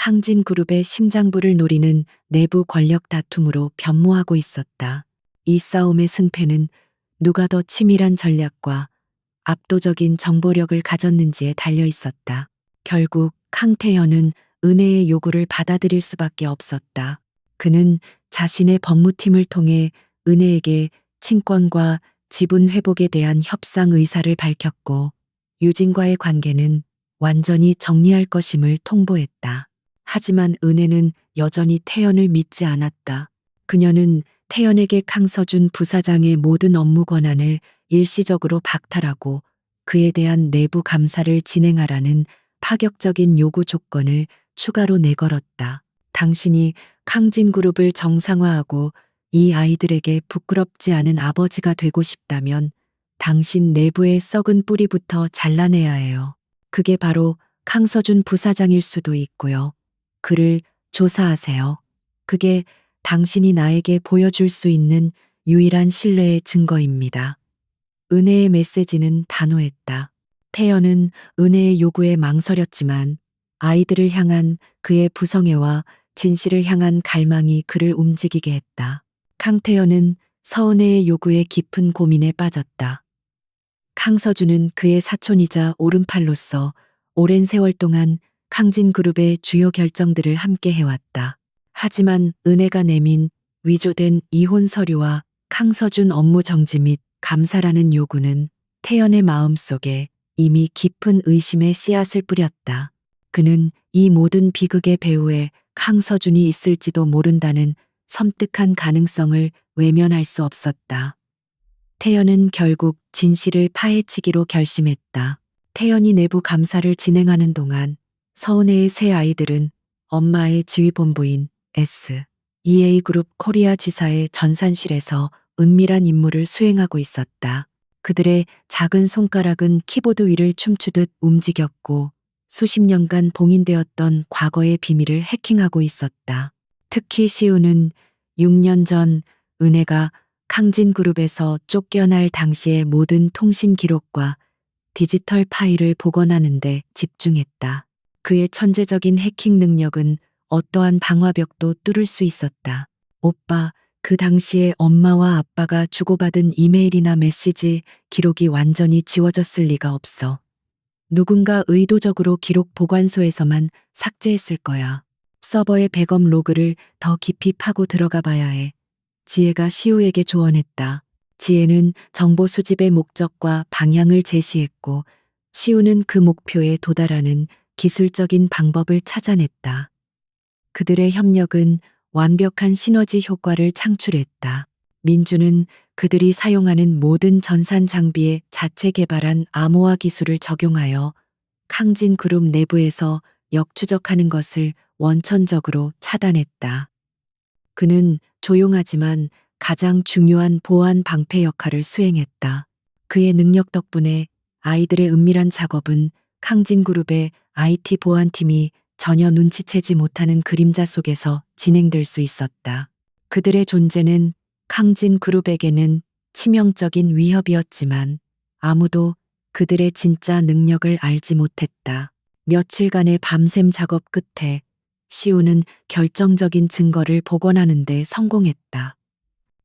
康진그룹의 심장부를 노리는 내부 권력 다툼으로 변모하고 있었다. 이 싸움의 승패는 누가 더 치밀한 전략과 압도적인 정보력을 가졌는지에 달려 있었다. 결국 강태현은 은혜의 요구를 받아들일 수밖에 없었다. 그는 자신의 법무팀을 통해 은혜에게 친권과 지분 회복에 대한 협상 의사를 밝혔고 유진과의 관계는 완전히 정리할 것임을 통보했다. 하지만 은혜는 여전히 태연을 믿지 않았다. 그녀는 태연에게 강서준 부사장의 모든 업무 권한을 일시적으로 박탈하고 그에 대한 내부 감사를 진행하라는 파격적인 요구 조건을 추가로 내걸었다. 당신이康진그룹을 정상화하고 이 아이들에게 부끄럽지 않은 아버지가 되고 싶다면 당신 내부의 썩은 뿌리부터 잘라내야 해요. 그게 바로 강서준 부사장일 수도 있고요. 그를 조사하세요. 그게 당신이 나에게 보여줄 수 있는 유일한 신뢰의 증거입니다. 은혜의 메시지는 단호했다. 태연은 은혜의 요구에 망설였지만 아이들을 향한 그의 부성애와 진실을 향한 갈망이 그를 움직이게 했다. 강태연은 서은혜의 요구에 깊은 고민에 빠졌다. 강서준은 그의 사촌이자 오른팔로서 오랜 세월 동안康진그룹의 주요 결정들을 함께 해왔다. 하지만 은혜가 내민 위조된 이혼 서류와 강서준 업무 정지 및 감사라는 요구는 태연의 마음속에 이미 깊은 의심의 씨앗을 뿌렸다. 그는 이 모든 비극의 배후에 강서준이 있을지도 모른다는 섬뜩한 가능성을 외면할 수 없었다. 태연은 결국 진실을 파헤치기로 결심했다. 태연이 내부 감사를 진행하는 동안 서은혜의 세 아이들은 엄마의 지휘본부인 SEA그룹 코리아 지사의 전산실에서 은밀한 임무를 수행하고 있었다. 그들의 작은 손가락은 키보드 위를 춤추듯 움직였고 수십 년간 봉인되었던 과거의 비밀을 해킹하고 있었다. 특히 시우는 6년 전 은혜가康진그룹에서 쫓겨날 당시의 모든 통신 기록과 디지털 파일을 복원하는 데 집중했다. 그의 천재적인 해킹 능력은 어떠한 방화벽도 뚫을 수 있었다. 오빠, 그 당시에 엄마와 아빠가 주고받은 이메일이나 메시지 기록이 완전히 지워졌을 리가 없어. 누군가 의도적으로 기록 보관소에서만 삭제했을 거야. 서버의 백업 로그를 더 깊이 파고 들어가 봐야 해. 지혜가 시우에게 조언했다. 지혜는 정보 수집의 목적과 방향을 제시했고 시우는 그 목표에 도달하는 기술적인 방법을 찾아냈다. 그들의 협력은 완벽한 시너지 효과를 창출했다. 민주는 그들이 사용하는 모든 전산 장비에 자체 개발한 암호화 기술을 적용하여康진그룹 내부에서 역추적하는 것을 원천적으로 차단했다. 그는 조용하지만 가장 중요한 보안 방패 역할을 수행했다. 그의 능력 덕분에 아이들의 은밀한 작업은康진그룹의 IT 보안팀이 전혀 눈치채지 못하는 그림자 속에서 진행될 수 있었다. 그들의 존재는康진그룹에게는 치명적인 위협이었지만 아무도 그들의 진짜 능력을 알지 못했다. 며칠간의 밤샘 작업 끝에 시우는 결정적인 증거를 복원하는 데 성공했다.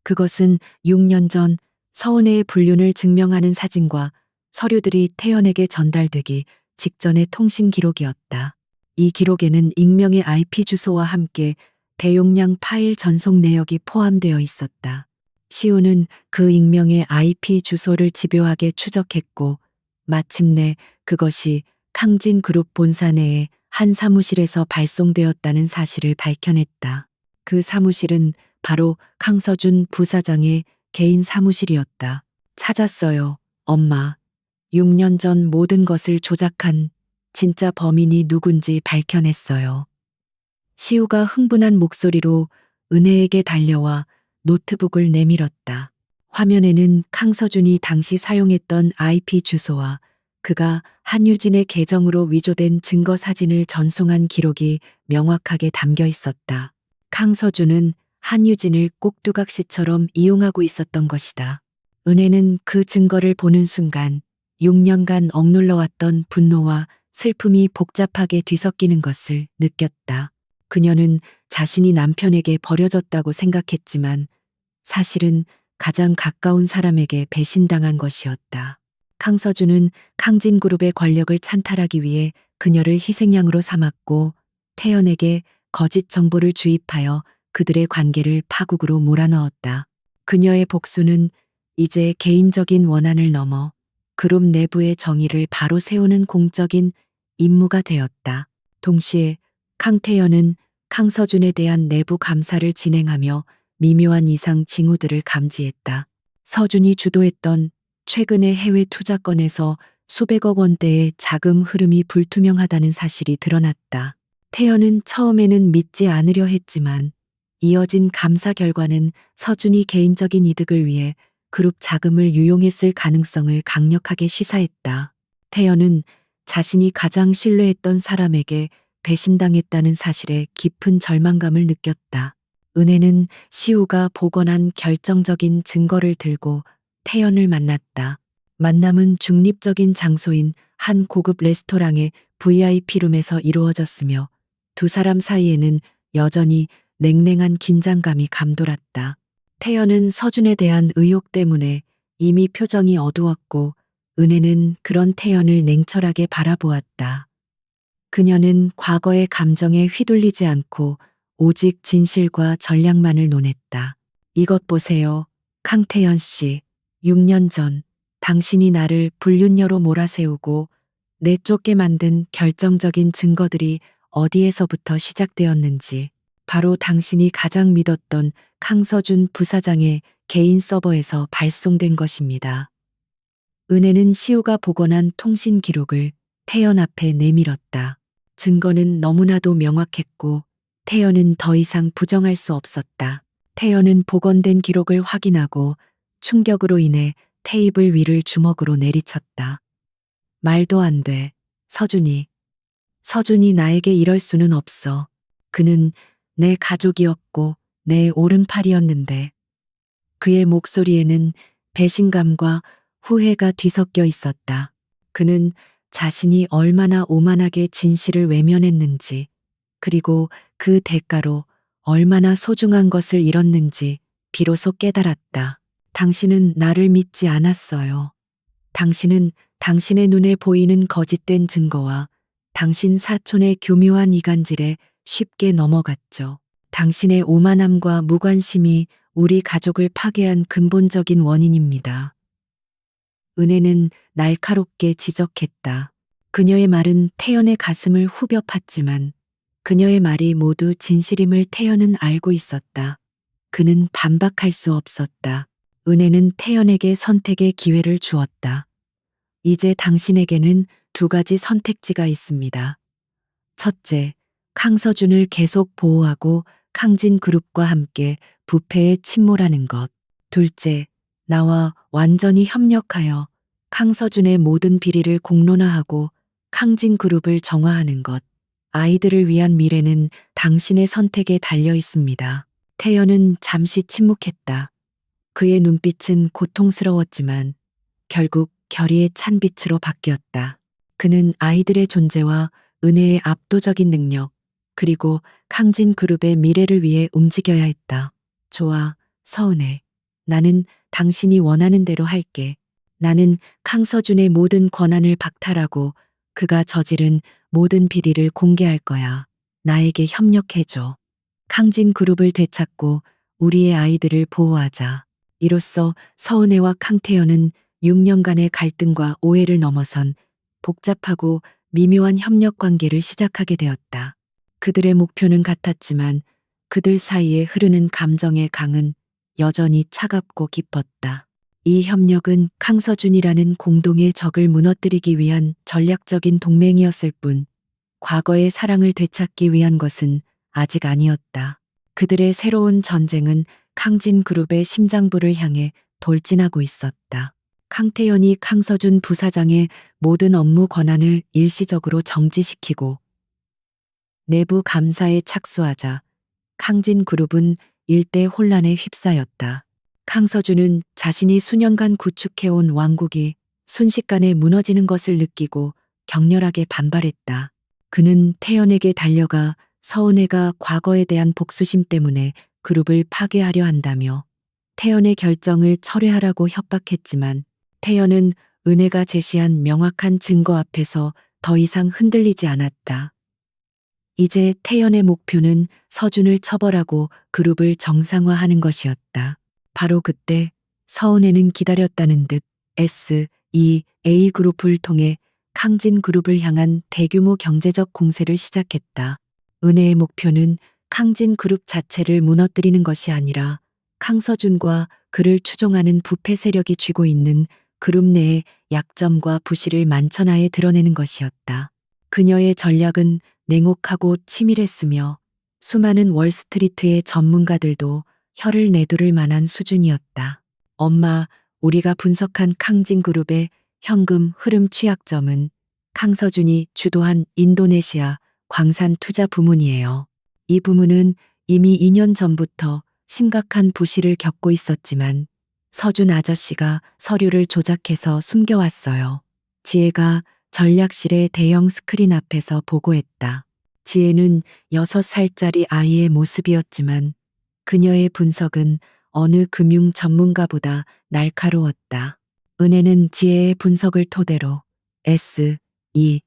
그것은 6년 전 서은혜의 불륜을 증명하는 사진과 서류들이 태연에게 전달되기 직전의 통신 기록이었다. 이 기록에는 익명의 IP 주소와 함께 대용량 파일 전송 내역이 포함되어 있었다. 시우는 그 익명의 IP 주소를 집요하게 추적했고 마침내 그것이 캉진그룹 본사 내의 한 사무실에서 발송되었다는 사실을 밝혀냈다. 그 사무실은 바로 강서준 부사장의 개인 사무실이었다. 찾았어요, 엄마. 6년 전 모든 것을 조작한 진짜 범인이 누군지 밝혀냈어요. 시우가 흥분한 목소리로 은혜에게 달려와 노트북을 내밀었다. 화면에는 강서준이 당시 사용했던 IP 주소와 그가 한유진의 계정으로 위조된 증거 사진을 전송한 기록이 명확하게 담겨 있었다. 강서준은 한유진을 꼭두각시처럼 이용하고 있었던 것이다. 은혜는 그 증거를 보는 순간 6년간 억눌러왔던 분노와 슬픔이 복잡하게 뒤섞이는 것을 느꼈다. 그녀는 자신이 남편에게 버려졌다고 생각했지만 사실은 가장 가까운 사람에게 배신당한 것이었다. 강서준은 캉진그룹의 권력을 찬탈하기 위해 그녀를 희생양으로 삼았고 태연에게 거짓 정보를 주입하여 그들의 관계를 파국으로 몰아넣었다. 그녀의 복수는 이제 개인적인 원한을 넘어 그룹 내부의 정의를 바로 세우는 공적인 임무가 되었다. 동시에 강태연은 강서준에 대한 내부 감사를 진행하며 미묘한 이상 징후들을 감지했다. 서준이 주도했던 최근의 해외 투자건에서 수백억 원대의 자금 흐름이 불투명하다는 사실이 드러났다. 태연은 처음에는 믿지 않으려 했지만 이어진 감사 결과는 서준이 개인적인 이득을 위해 그룹 자금을 유용했을 가능성을 강력하게 시사했다. 태연은 자신이 가장 신뢰했던 사람에게 배신당했다는 사실에 깊은 절망감을 느꼈다. 은혜는 시우가 복원한 결정적인 증거를 들고 태연을 만났다. 만남은 중립적인 장소인 한 고급 레스토랑의 VIP룸에서 이루어졌으며 두 사람 사이에는 여전히 냉랭한 긴장감이 감돌았다. 태연은 서준에 대한 의혹 때문에 이미 표정이 어두웠고 은혜는 그런 태연을 냉철하게 바라보았다. 그녀는 과거의 감정에 휘둘리지 않고 오직 진실과 전략만을 논했다. 이것 보세요, 강태연 씨. 6년 전 당신이 나를 불륜녀로 몰아세우고 내쫓게 만든 결정적인 증거들이 어디에서부터 시작되었는지 바로 당신이 가장 믿었던 강서준 부사장의 개인 서버에서 발송된 것입니다. 은혜는 시우가 복원한 통신 기록을 태연 앞에 내밀었다. 증거는 너무나도 명확했고 태연은 더 이상 부정할 수 없었다. 태연은 복원된 기록을 확인하고 충격으로 인해 테이블 위를 주먹으로 내리쳤다. 말도 안 돼, 서준이. 서준이 나에게 이럴 수는 없어. 그는 내 가족이었고 내 오른팔이었는데. 그의 목소리에는 배신감과 후회가 뒤섞여 있었다. 그는 자신이 얼마나 오만하게 진실을 외면했는지, 그리고 그 대가로 얼마나 소중한 것을 잃었는지 비로소 깨달았다. 당신은 나를 믿지 않았어요. 당신은 당신의 눈에 보이는 거짓된 증거와 당신 사촌의 교묘한 이간질에 쉽게 넘어갔죠. 당신의 오만함과 무관심이 우리 가족을 파괴한 근본적인 원인입니다. 은혜는 날카롭게 지적했다. 그녀의 말은 태연의 가슴을 후벼 팠지만 그녀의 말이 모두 진실임을 태연은 알고 있었다. 그는 반박할 수 없었다. 은혜는 태연에게 선택의 기회를 주었다. 이제 당신에게는 두 가지 선택지가 있습니다. 첫째, 강서준을 계속 보호하고 캉진그룹과 함께 부패에 침몰하는 것. 둘째, 나와 완전히 협력하여 강서준의 모든 비리를 공론화하고 캉진그룹을 정화하는 것. 아이들을 위한 미래는 당신의 선택에 달려 있습니다. 태연은 잠시 침묵했다. 그의 눈빛은 고통스러웠지만 결국 결의의 찬 빛으로 바뀌었다. 그는 아이들의 존재와 은혜의 압도적인 능력, 그리고 강진 그룹의 미래를 위해 움직여야 했다. 좋아, 서은혜. 나는 당신이 원하는 대로 할게. 나는 강서준의 모든 권한을 박탈하고 그가 저지른 모든 비리를 공개할 거야. 나에게 협력해줘. 강진 그룹을 되찾고 우리의 아이들을 보호하자. 이로써 서은혜와 강태현은 6년간의 갈등과 오해를 넘어선 복잡하고 미묘한 협력 관계를 시작하게 되었다. 그들의 목표는 같았지만 그들 사이에 흐르는 감정의 강은 여전히 차갑고 깊었다. 이 협력은 강서준이라는 공동의 적을 무너뜨리기 위한 전략적인 동맹이었을 뿐, 과거의 사랑을 되찾기 위한 것은 아직 아니었다. 그들의 새로운 전쟁은 강진 그룹의 심장부를 향해 돌진하고 있었다. 강태현이 강서준 부사장의 모든 업무 권한을 일시적으로 정지시키고 내부 감사에 착수하자 강진 그룹은 일대 혼란에 휩싸였다. 강서준은 자신이 수년간 구축해온 왕국이 순식간에 무너지는 것을 느끼고 격렬하게 반발했다. 그는 태연에게 달려가 서은혜가 과거에 대한 복수심 때문에 그룹을 파괴하려 한다며 태연의 결정을 철회하라고 협박했지만 태연은 은혜가 제시한 명확한 증거 앞에서 더 이상 흔들리지 않았다. 이제 태연의 목표는 서준을 처벌하고 그룹을 정상화하는 것이었다. 바로 그때 서은혜는 기다렸다는 듯 SEA 그룹을 통해 강진 그룹을 향한 대규모 경제적 공세를 시작했다. 은혜의 목표는 강진 그룹 자체를 무너뜨리는 것이 아니라 강서준과 그를 추종하는 부패 세력이 쥐고 있는 그룹 내의 약점과 부실을 만천하에 드러내는 것이었다. 그녀의 전략은 냉혹하고 치밀했으며 수많은 월스트리트의 전문가들도 혀를 내두를 만한 수준이었다. 엄마, 우리가 분석한 강진그룹의 현금 흐름 취약점은 강서준이 주도한 인도네시아 광산 투자 부문이에요. 이 부문은 이미 2년 전부터 심각한 부실을 겪고 있었지만 서준 아저씨가 서류를 조작해서 숨겨왔어요. 지혜가 전략실의 대형 스크린 앞에서 보고했다. 지혜는 6살짜리 아이의 모습이었지만 그녀의 분석은 어느 금융 전문가보다 날카로웠다. 은혜는 지혜의 분석을 토대로 SEA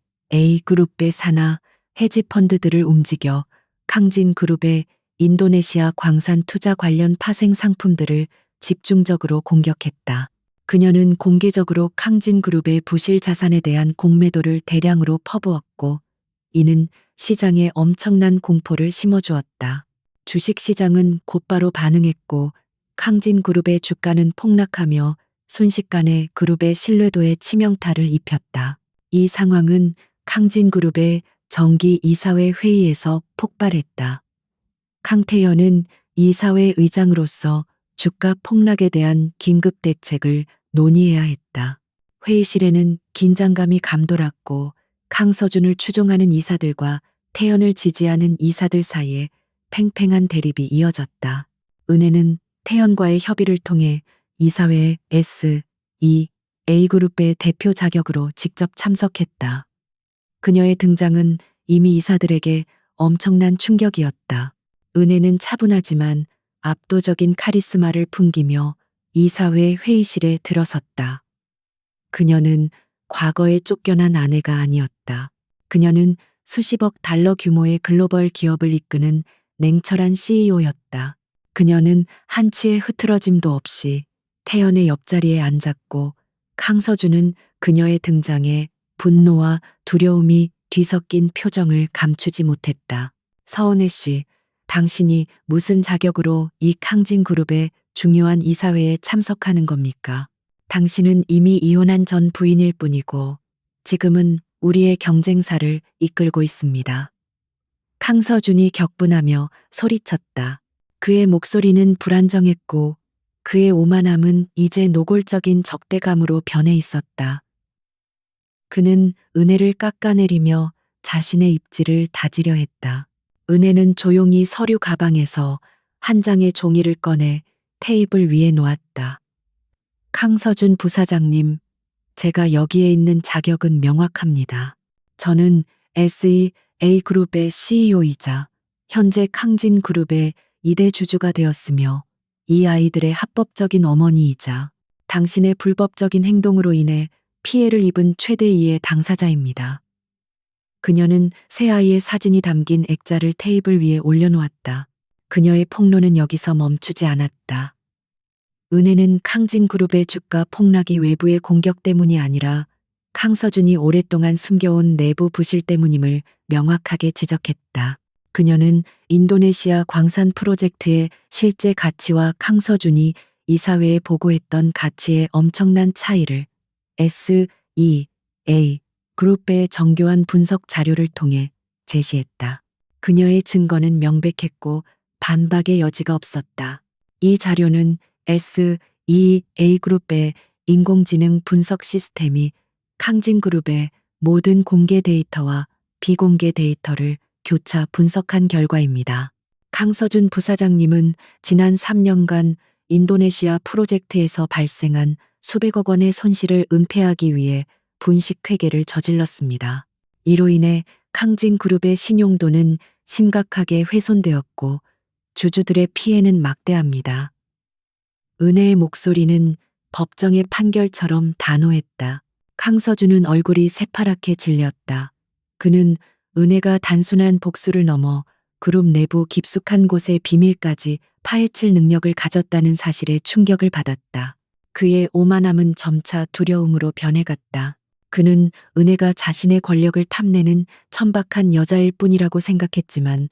그룹의 산하 헤지펀드들을 움직여 강진 그룹의 인도네시아 광산 투자 관련 파생 상품들을 집중적으로 공격했다. 그녀는 공개적으로 강진 그룹의 부실 자산에 대한 공매도를 대량으로 퍼부었고 이는 시장에 엄청난 공포를 심어주었다. 주식시장은 곧바로 반응했고 강진 그룹의 주가는 폭락하며 순식간에 그룹의 신뢰도에 치명타를 입혔다. 이 상황은 강진 그룹의 정기 이사회 회의에서 폭발했다. 강태현은 이사회 의장으로서 주가 폭락에 대한 긴급 대책을 논의해야 했다. 회의실에는 긴장감이 감돌았고 강서준을 추종하는 이사들과 태연을 지지하는 이사들 사이에 팽팽한 대립이 이어졌다. 은혜는 태연과의 협의를 통해 이사회의 SEA 그룹의 대표 자격으로 직접 참석했다. 그녀의 등장은 이미 이사들에게 엄청난 충격이었다. 은혜는 차분하지만 압도적인 카리스마를 풍기며 이사회 회의실에 들어섰다. 그녀는 과거에 쫓겨난 아내가 아니었다. 그녀는 수십억 달러 규모의 글로벌 기업을 이끄는 냉철한 CEO였다. 그녀는 한치의 흐트러짐도 없이 태연의 옆자리에 앉았고 강서준은 그녀의 등장에 분노와 두려움이 뒤섞인 표정을 감추지 못했다. 서은혜 씨, 당신이 무슨 자격으로 이 강진 그룹의 중요한 이사회에 참석하는 겁니까? 당신은 이미 이혼한 전 부인일 뿐이고 지금은 우리의 경쟁사를 이끌고 있습니다. 강서준이 격분하며 소리쳤다. 그의 목소리는 불안정했고 그의 오만함은 이제 노골적인 적대감으로 변해 있었다. 그는 은혜를 깎아내리며 자신의 입지를 다지려 했다. 은혜는 조용히 서류 가방에서 한 장의 종이를 꺼내 테이블 위에 놓았다. 강서준 부사장님, 제가 여기에 있는 자격은 명확합니다. 저는 SEA그룹의 CEO이자 현재康진그룹의 2대 주주가 되었으며 이 아이들의 합법적인 어머니이자 당신의 불법적인 행동으로 인해 피해를 입은 최대 2의 당사자입니다. 그녀는 새 아이의 사진이 담긴 액자를 테이블 위에 올려놓았다. 그녀의 폭로는 여기서 멈추지 않았다. 은혜는康진그룹의 주가 폭락이 외부의 공격 때문이 아니라康서준이 오랫동안 숨겨온 내부 부실 때문임을 명확하게 지적했다. 그녀는 인도네시아 광산 프로젝트의 실제 가치와康서준이 이사회에 보고했던 가치의 엄청난 차이를 SEA 그룹의 정교한 분석 자료를 통해 제시했다. 그녀의 증거는 명백했고 반박의 여지가 없었다. 이 자료는 SEA그룹의 인공지능 분석 시스템이康진그룹의 모든 공개 데이터와 비공개 데이터를 교차 분석한 결과입니다.康서준 부사장님은 지난 3년간 인도네시아 프로젝트에서 발생한 수백억 원의 손실을 은폐하기 위해 분식회계를 저질렀습니다. 이로 인해康진그룹의 신용도는 심각하게 훼손되었고 주주들의 피해는 막대합니다. 은혜의 목소리는 법정의 판결처럼 단호했다.康서준은 얼굴이 새파랗게 질렸다. 그는 은혜가 단순한 복수를 넘어 그룹 내부 깊숙한 곳의 비밀까지 파헤칠 능력을 가졌다는 사실에 충격을 받았다. 그의 오만함은 점차 두려움으로 변해갔다. 그는 은혜가 자신의 권력을 탐내는 천박한 여자일 뿐이라고 생각했지만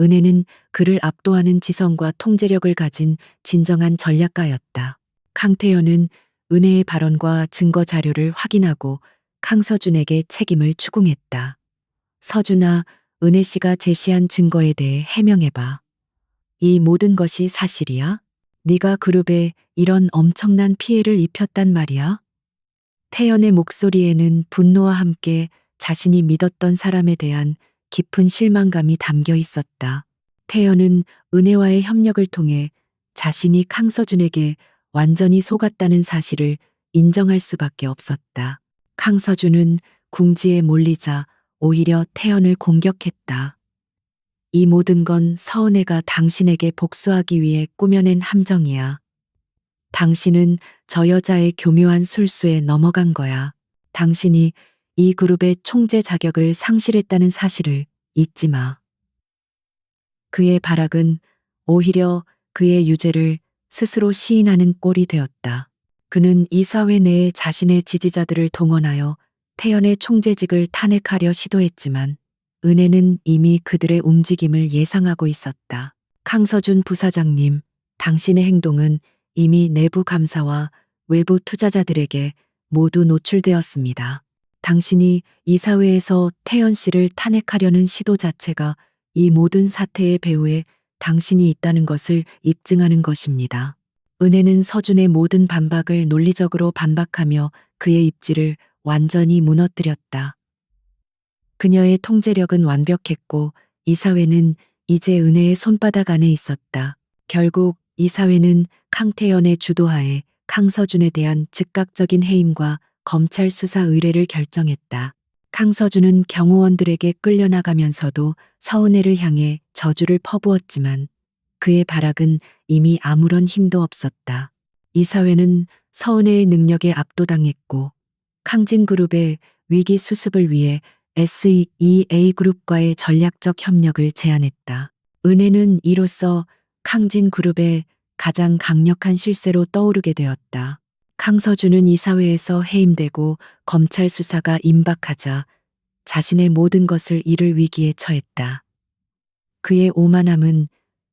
은혜는 그를 압도하는 지성과 통제력을 가진 진정한 전략가였다. 강태현은 은혜의 발언과 증거 자료를 확인하고康서준에게 책임을 추궁했다. 서준아, 은혜 씨가 제시한 증거에 대해 해명해봐. 이 모든 것이 사실이야? 네가 그룹에 이런 엄청난 피해를 입혔단 말이야? 태연의 목소리에는 분노와 함께 자신이 믿었던 사람에 대한 깊은 실망감이 담겨 있었다. 태연은 은혜와의 협력을 통해 자신이康서준에게 완전히 속았다는 사실을 인정할 수밖에 없었다.康서준은 궁지에 몰리자 오히려 태연을 공격했다. 이 모든 건 서은혜가 당신에게 복수하기 위해 꾸며낸 함정이야. 당신은 저 여자의 교묘한 술수에 넘어간 거야. 당신이 이 그룹의 총재 자격을 상실했다는 사실을 잊지 마. 그의 발악은 오히려 그의 유죄를 스스로 시인하는 꼴이 되었다. 그는 이사회 내에 자신의 지지자들을 동원하여 태연의 총재직을 탄핵하려 시도했지만 은혜는 이미 그들의 움직임을 예상하고 있었다.康서준 부사장님, 당신의 행동은 이미 내부 감사와 외부 투자자들에게 모두 노출되었습니다. 당신이 이사회에서 태연 씨를 탄핵하려는 시도 자체가 이 모든 사태의 배후에 당신이 있다는 것을 입증하는 것입니다. 은혜는 서준의 모든 반박을 논리적으로 반박하며 그의 입지를 완전히 무너뜨렸다. 그녀의 통제력은 완벽했고 이사회는 이제 은혜의 손바닥 안에 있었다. 결국 이사회는 강태연의 주도하에康서준에 대한 즉각적인 해임과 검찰 수사 의뢰를 결정했다.康서준은 경호원들에게 끌려나가면서도 서은혜를 향해 저주를 퍼부었지만 그의 발악은 이미 아무런 힘도 없었다. 이사회는 서은혜의 능력에 압도당했고康진그룹의 위기 수습을 위해 SEA그룹과의 전략적 협력을 제안했다. 은혜는 이로써康진그룹의 가장 강력한 실세로 떠오르게 되었다.康서준은 이사회에서 해임되고 검찰 수사가 임박하자 자신의 모든 것을 잃을 위기에 처했다. 그의 오만함은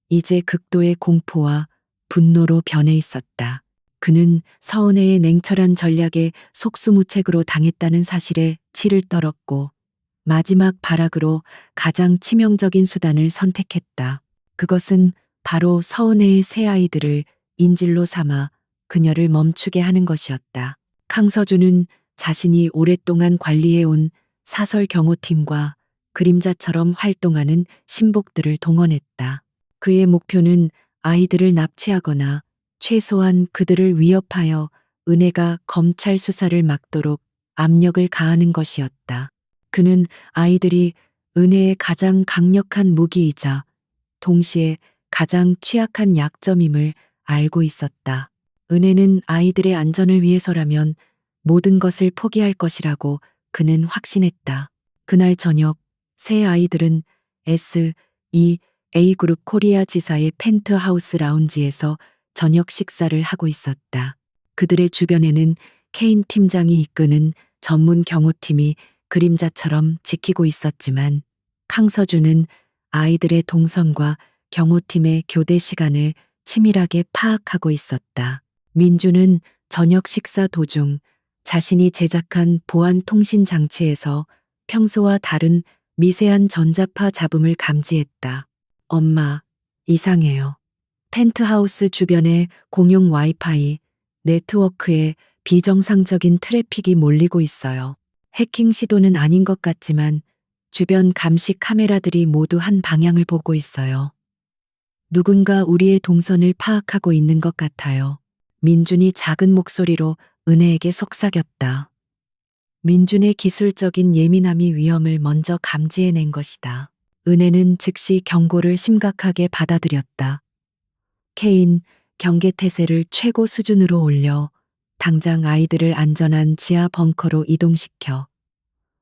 이제 극도의 공포와 분노로 변해 있었다. 그는 서은혜의 냉철한 전략에 속수무책으로 당했다는 사실에 치를 떨었고 마지막 발악으로 가장 치명적인 수단을 선택했다. 그것은 바로 서은혜의 새 아이들을 인질로 삼아 그녀를 멈추게 하는 것이었다.康서준은 자신이 오랫동안 관리해온 사설 경호팀과 그림자처럼 활동하는 신복들을 동원했다. 그의 목표는 아이들을 납치하거나 최소한 그들을 위협하여 은혜가 검찰 수사를 막도록 압력을 가하는 것이었다. 그는 아이들이 은혜의 가장 강력한 무기이자 동시에 가장 취약한 약점임을 알고 있었다. 은혜는 아이들의 안전을 위해서라면 모든 것을 포기할 것이라고 그는 확신했다. 그날 저녁 세 아이들은 A그룹 코리아 지사의 펜트하우스 라운지에서 저녁 식사를 하고 있었다. 그들의 주변에는 케인 팀장이 이끄는 전문 경호팀이 그림자처럼 지키고 있었지만 강서준은 아이들의 동선과 경호팀의 교대 시간을 치밀하게 파악하고 있었다. 민주는 저녁 식사 도중 자신이 제작한 보안 통신 장치에서 평소와 다른 미세한 전자파 잡음을 감지했다. 엄마, 이상해요. 펜트하우스 주변에 공용 와이파이 네트워크에 비정상적인 트래픽이 몰리고 있어요. 해킹 시도는 아닌 것 같지만 주변 감시 카메라들이 모두 한 방향을 보고 있어요. 누군가 우리의 동선을 파악하고 있는 것 같아요. 민준이 작은 목소리로 은혜에게 속삭였다. 민준의 기술적인 예민함이 위험을 먼저 감지해낸 것이다. 은혜는 즉시 경고를 심각하게 받아들였다. 케인, 경계 태세를 최고 수준으로 올려 당장 아이들을 안전한 지하 벙커로 이동시켜.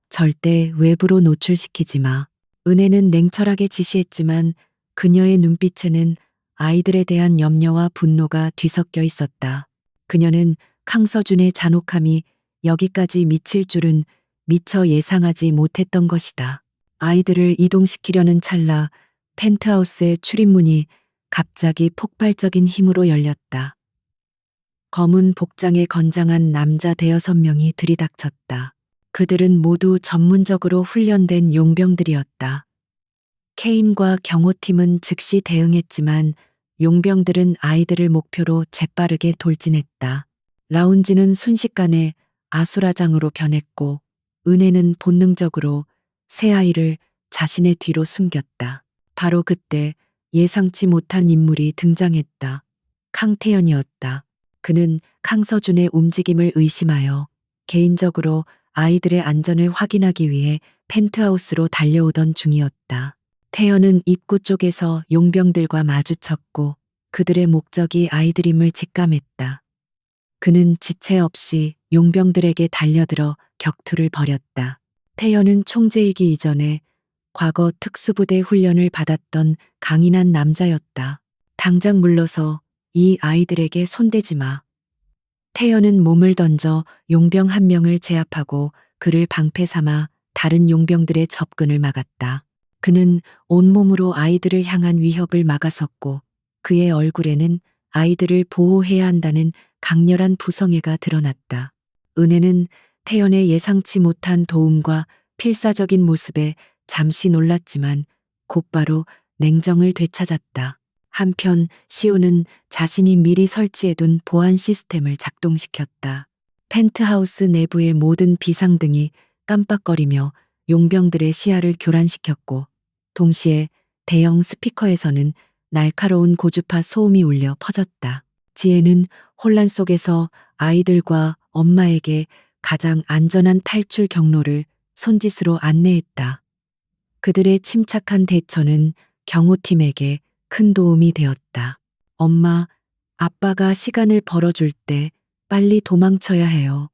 절대 외부로 노출시키지 마. 은혜는 냉철하게 지시했지만 그녀의 눈빛에는 아이들에 대한 염려와 분노가 뒤섞여 있었다. 그녀는 강서준의 잔혹함이 여기까지 미칠 줄은 미처 예상하지 못했던 것이다. 아이들을 이동시키려는 찰나 펜트하우스의 출입문이 갑자기 폭발적인 힘으로 열렸다. 검은 복장에 건장한 남자 대여섯 명이 들이닥쳤다. 그들은 모두 전문적으로 훈련된 용병들이었다. 케인과 경호팀은 즉시 대응했지만 용병들은 아이들을 목표로 재빠르게 돌진했다. 라운지는 순식간에 아수라장으로 변했고 은혜는 본능적으로 새 아이를 자신의 뒤로 숨겼다. 바로 그때 예상치 못한 인물이 등장했다. 강태현이었다. 그는 강서준의 움직임을 의심하여 개인적으로 아이들의 안전을 확인하기 위해 펜트하우스로 달려오던 중이었다. 태연은 입구 쪽에서 용병들과 마주쳤고 그들의 목적이 아이들임을 직감했다. 그는 지체 없이 용병들에게 달려들어 격투를 벌였다. 태연은 총재이기 이전에 과거 특수부대 훈련을 받았던 강인한 남자였다. 당장 물러서 이 아이들에게 손대지 마. 태연은 몸을 던져 용병 한 명을 제압하고 그를 방패 삼아 다른 용병들의 접근을 막았다. 그는 온몸으로 아이들을 향한 위협을 막아섰고 그의 얼굴에는 아이들을 보호해야 한다는 강렬한 부성애가 드러났다. 은혜는 태연의 예상치 못한 도움과 필사적인 모습에 잠시 놀랐지만 곧바로 냉정을 되찾았다. 한편 시우는 자신이 미리 설치해둔 보안 시스템을 작동시켰다. 펜트하우스 내부의 모든 비상등이 깜빡거리며 용병들의 시야를 교란시켰고 동시에 대형 스피커에서는 날카로운 고주파 소음이 울려 퍼졌다. 지혜는 혼란 속에서 아이들과 엄마에게 가장 안전한 탈출 경로를 손짓으로 안내했다. 그들의 침착한 대처는 경호팀에게 큰 도움이 되었다. 엄마, 아빠가 시간을 벌어줄 때 빨리 도망쳐야 해요.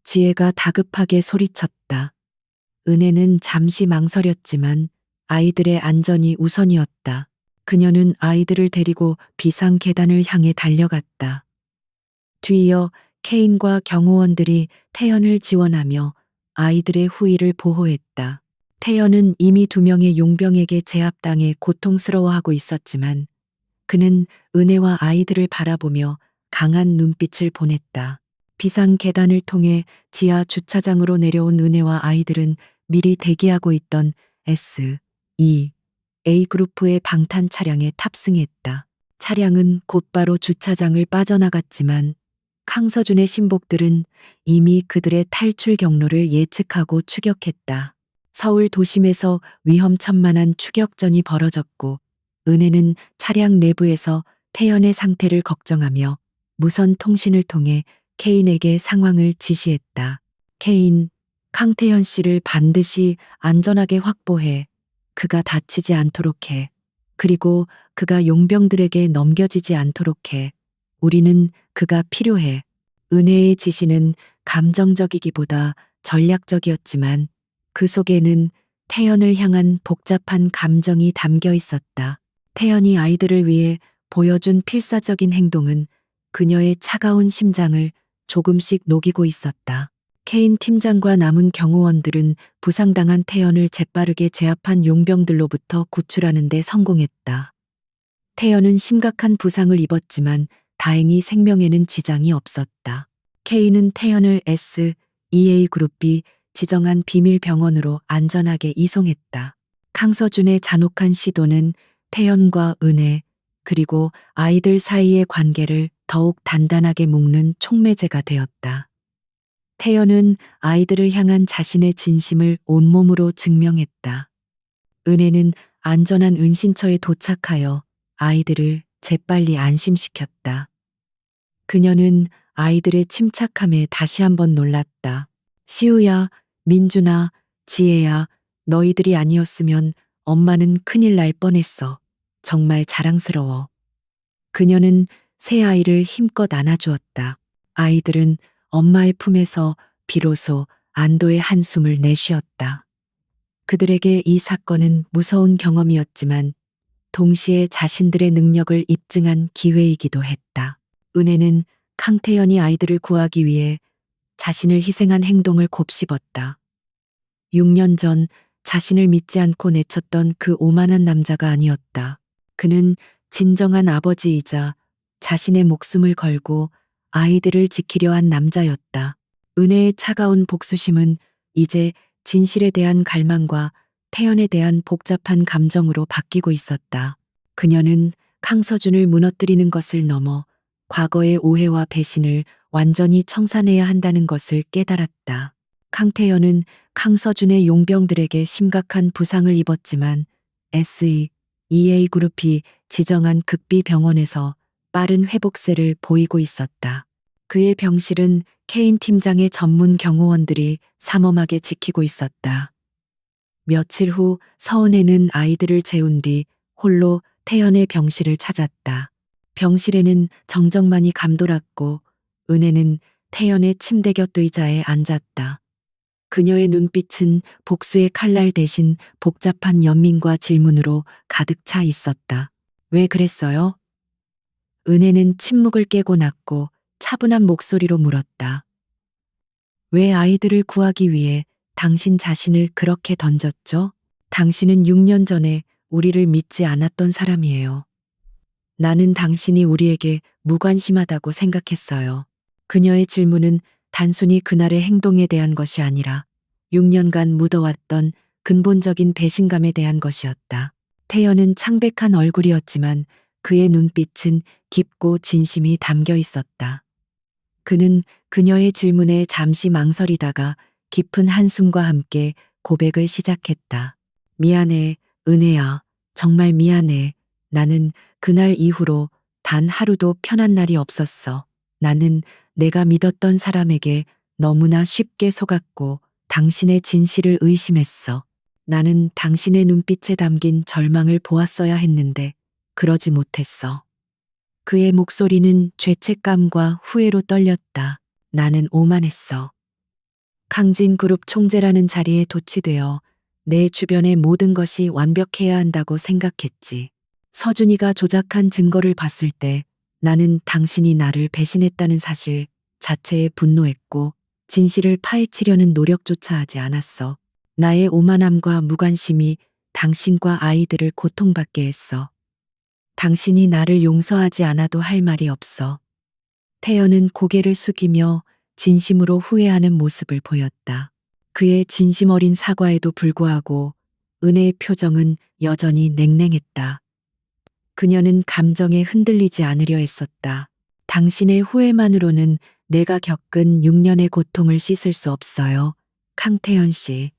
지혜가 다급하게 소리쳤다. 은혜는 잠시 망설였지만 아이들의 안전이 우선이었다. 그녀는 아이들을 데리고 비상 계단을 향해 달려갔다. 뒤이어 케인과 경호원들이 태연을 지원하며 아이들의 후위를 보호했다. 태연은 이미 2명의 용병에게 제압당해 고통스러워하고 있었지만 그는 은혜와 아이들을 바라보며 강한 눈빛을 보냈다. 비상 계단을 통해 지하 주차장으로 내려온 은혜와 아이들은 미리 대기하고 있던 A그룹의 방탄 차량에 탑승했다. 차량은 곧바로 주차장을 빠져나갔지만 강서준의 신복들은 이미 그들의 탈출 경로를 예측하고 추격했다. 서울 도심에서 위험천만한 추격전이 벌어졌고 은혜는 차량 내부에서 태연의 상태를 걱정하며 무선 통신을 통해 케인에게 상황을 지시했다. 케인, 강태현 씨를 반드시 안전하게 확보해. 그가 다치지 않도록 해. 그리고 그가 용병들에게 넘겨지지 않도록 해. 우리는 그가 필요해. 은혜의 지시는 감정적이기보다 전략적이었지만 그 속에는 태연을 향한 복잡한 감정이 담겨 있었다. 태연이 아이들을 위해 보여준 필사적인 행동은 그녀의 차가운 심장을 조금씩 녹이고 있었다. 케인 팀장과 남은 경호원들은 부상당한 태연을 재빠르게 제압한 용병들로부터 구출하는 데 성공했다. 태연은 심각한 부상을 입었지만 다행히 생명에는 지장이 없었다. 케인은 태연을 SEA 그룹이 지정한 비밀 병원으로 안전하게 이송했다. 강서준의 잔혹한 시도는 태연과 은혜, 그리고 아이들 사이의 관계를 더욱 단단하게 묶는 촉매제가 되었다. 태연은 아이들을 향한 자신의 진심을 온몸으로 증명했다. 은혜는 안전한 은신처에 도착하여 아이들을 재빨리 안심시켰다. 그녀는 아이들의 침착함에 다시 한번 놀랐다. 시우야, 민준아, 지혜야, 너희들이 아니었으면 엄마는 큰일 날 뻔했어. 정말 자랑스러워. 그녀는 새 아이를 힘껏 안아주었다. 아이들은 엄마의 품에서 비로소 안도의 한숨을 내쉬었다. 그들에게 이 사건은 무서운 경험이었지만 동시에 자신들의 능력을 입증한 기회이기도 했다. 은혜는 강태연이 아이들을 구하기 위해 자신을 희생한 행동을 곱씹었다. 6년 전 자신을 믿지 않고 내쳤던 그 오만한 남자가 아니었다. 그는 진정한 아버지이자 자신의 목숨을 걸고 아이들을 지키려 한 남자였다. 은혜의 차가운 복수심은 이제 진실에 대한 갈망과 태연에 대한 복잡한 감정으로 바뀌고 있었다. 그녀는 강서준을 무너뜨리는 것을 넘어 과거의 오해와 배신을 완전히 청산해야 한다는 것을 깨달았다. 강태연은 강서준의 용병들에게 심각한 부상을 입었지만 SEA 그룹이 지정한 극비 병원에서 빠른 회복세를 보이고 있었다. 그의 병실은 케인 팀장의 전문 경호원들이 삼엄하게 지키고 있었다. 며칠 후 서은혜는 아이들을 재운 뒤 홀로 태연의 병실을 찾았다. 병실에는 정정만이 감돌았고 은혜는 태연의 침대 곁 의자에 앉았다. 그녀의 눈빛은 복수의 칼날 대신 복잡한 연민과 질문으로 가득 차 있었다. 왜 그랬어요? 은혜는 침묵을 깨고 났고 차분한 목소리로 물었다. 왜 아이들을 구하기 위해 당신 자신을 그렇게 던졌죠? 당신은 6년 전에 우리를 믿지 않았던 사람이에요. 나는 당신이 우리에게 무관심하다고 생각했어요. 그녀의 질문은 단순히 그날의 행동에 대한 것이 아니라 6년간 묻어왔던 근본적인 배신감에 대한 것이었다. 태연은 창백한 얼굴이었지만 그의 눈빛은 깊고 진심이 담겨 있었다. 그는 그녀의 질문에 잠시 망설이다가 깊은 한숨과 함께 고백을 시작했다. 미안해, 은혜야. 정말 미안해. 나는 그날 이후로 단 하루도 편한 날이 없었어. 나는 내가 믿었던 사람에게 너무나 쉽게 속았고 당신의 진실을 의심했어. 나는 당신의 눈빛에 담긴 절망을 보았어야 했는데 그러지 못했어. 그의 목소리는 죄책감과 후회로 떨렸다. 나는 오만했어. 강진그룹 총재라는 자리에 도취되어 내 주변의 모든 것이 완벽해야 한다고 생각했지. 서준이가 조작한 증거를 봤을 때 나는 당신이 나를 배신했다는 사실 자체에 분노했고 진실을 파헤치려는 노력조차 하지 않았어. 나의 오만함과 무관심이 당신과 아이들을 고통받게 했어. 당신이 나를 용서하지 않아도 할 말이 없어. 태연은 고개를 숙이며 진심으로 후회하는 모습을 보였다. 그의 진심 어린 사과에도 불구하고 은혜의 표정은 여전히 냉랭했다. 그녀는 감정에 흔들리지 않으려 했었다. 당신의 후회만으로는 내가 겪은 6년의 고통을 씻을 수 없어요. 강태현 씨.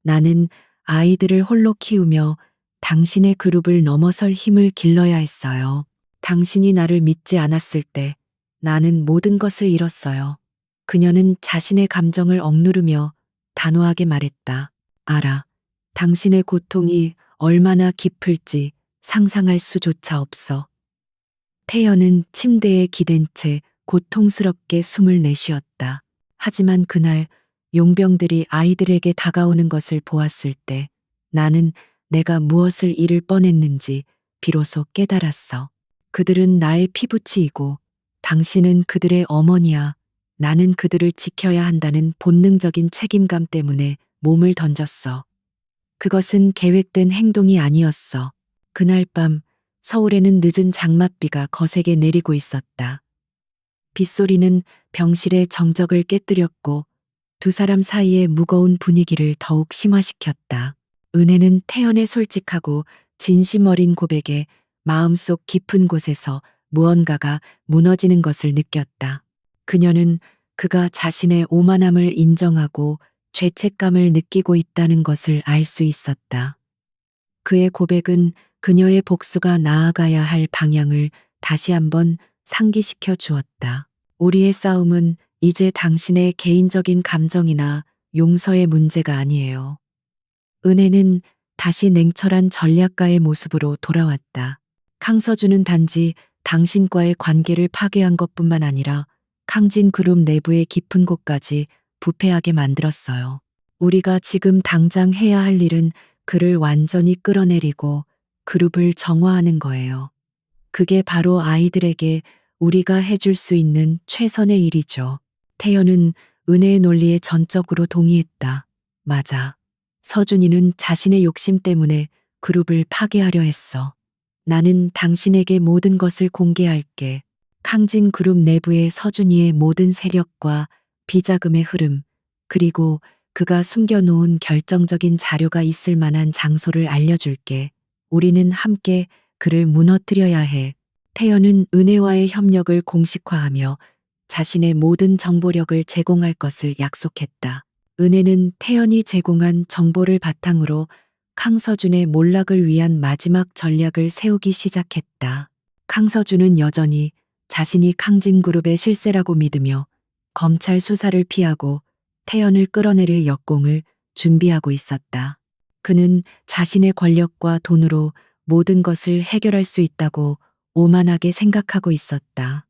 나는 아이들을 홀로 키우며 당신의 그룹을 넘어설 힘을 길러야 했어요. 당신이 나를 믿지 않았을 때 나는 모든 것을 잃었어요. 그녀는 자신의 감정을 억누르며 단호하게 말했다. 알아. 당신의 고통이 얼마나 깊을지 상상할 수조차 없어. 태연은 침대에 기댄 채 고통스럽게 숨을 내쉬었다. 하지만 그날 용병들이 아이들에게 다가오는 것을 보았을 때 나는 내가 무엇을 잃을 뻔했는지 비로소 깨달았어. 그들은 나의 피부치이고 당신은 그들의 어머니야. 나는 그들을 지켜야 한다는 본능적인 책임감 때문에 몸을 던졌어. 그것은 계획된 행동이 아니었어. 그날 밤 서울에는 늦은 장맛비가 거세게 내리고 있었다. 빗소리는 병실의 정적을 깨뜨렸고 두 사람 사이의 무거운 분위기를 더욱 심화시켰다. 은혜는 태연의 솔직하고 진심 어린 고백에 마음속 깊은 곳에서 무언가가 무너지는 것을 느꼈다. 그녀는 그가 자신의 오만함을 인정하고 죄책감을 느끼고 있다는 것을 알 수 있었다. 그의 고백은 그녀의 복수가 나아가야 할 방향을 다시 한번 상기시켜 주었다. 우리의 싸움은 이제 당신의 개인적인 감정이나 용서의 문제가 아니에요. 은혜는 다시 냉철한 전략가의 모습으로 돌아왔다. 강서준은 단지 당신과의 관계를 파괴한 것뿐만 아니라康진 그룹 내부의 깊은 곳까지 부패하게 만들었어요. 우리가 지금 당장 해야 할 일은 그를 완전히 끌어내리고 그룹을 정화하는 거예요. 그게 바로 아이들에게 우리가 해줄 수 있는 최선의 일이죠. 태연은 은혜의 논리에 전적으로 동의했다. 맞아. 서준이는 자신의 욕심 때문에 그룹을 파괴하려 했어. 나는 당신에게 모든 것을 공개할게.康진 그룹 내부의 서준이의 모든 세력과 비자금의 흐름, 그리고 그가 숨겨놓은 결정적인 자료가 있을 만한 장소를 알려줄게. 우리는 함께 그를 무너뜨려야 해. 태연은 은혜와의 협력을 공식화하며 자신의 모든 정보력을 제공할 것을 약속했다. 은혜는 태연이 제공한 정보를 바탕으로 강서준의 몰락을 위한 마지막 전략을 세우기 시작했다. 강서준은 여전히 자신이康진그룹의 실세라고 믿으며 검찰 수사를 피하고 태연을 끌어내릴 역공을 준비하고 있었다. 그는 자신의 권력과 돈으로 모든 것을 해결할 수 있다고 오만하게 생각하고 있었다.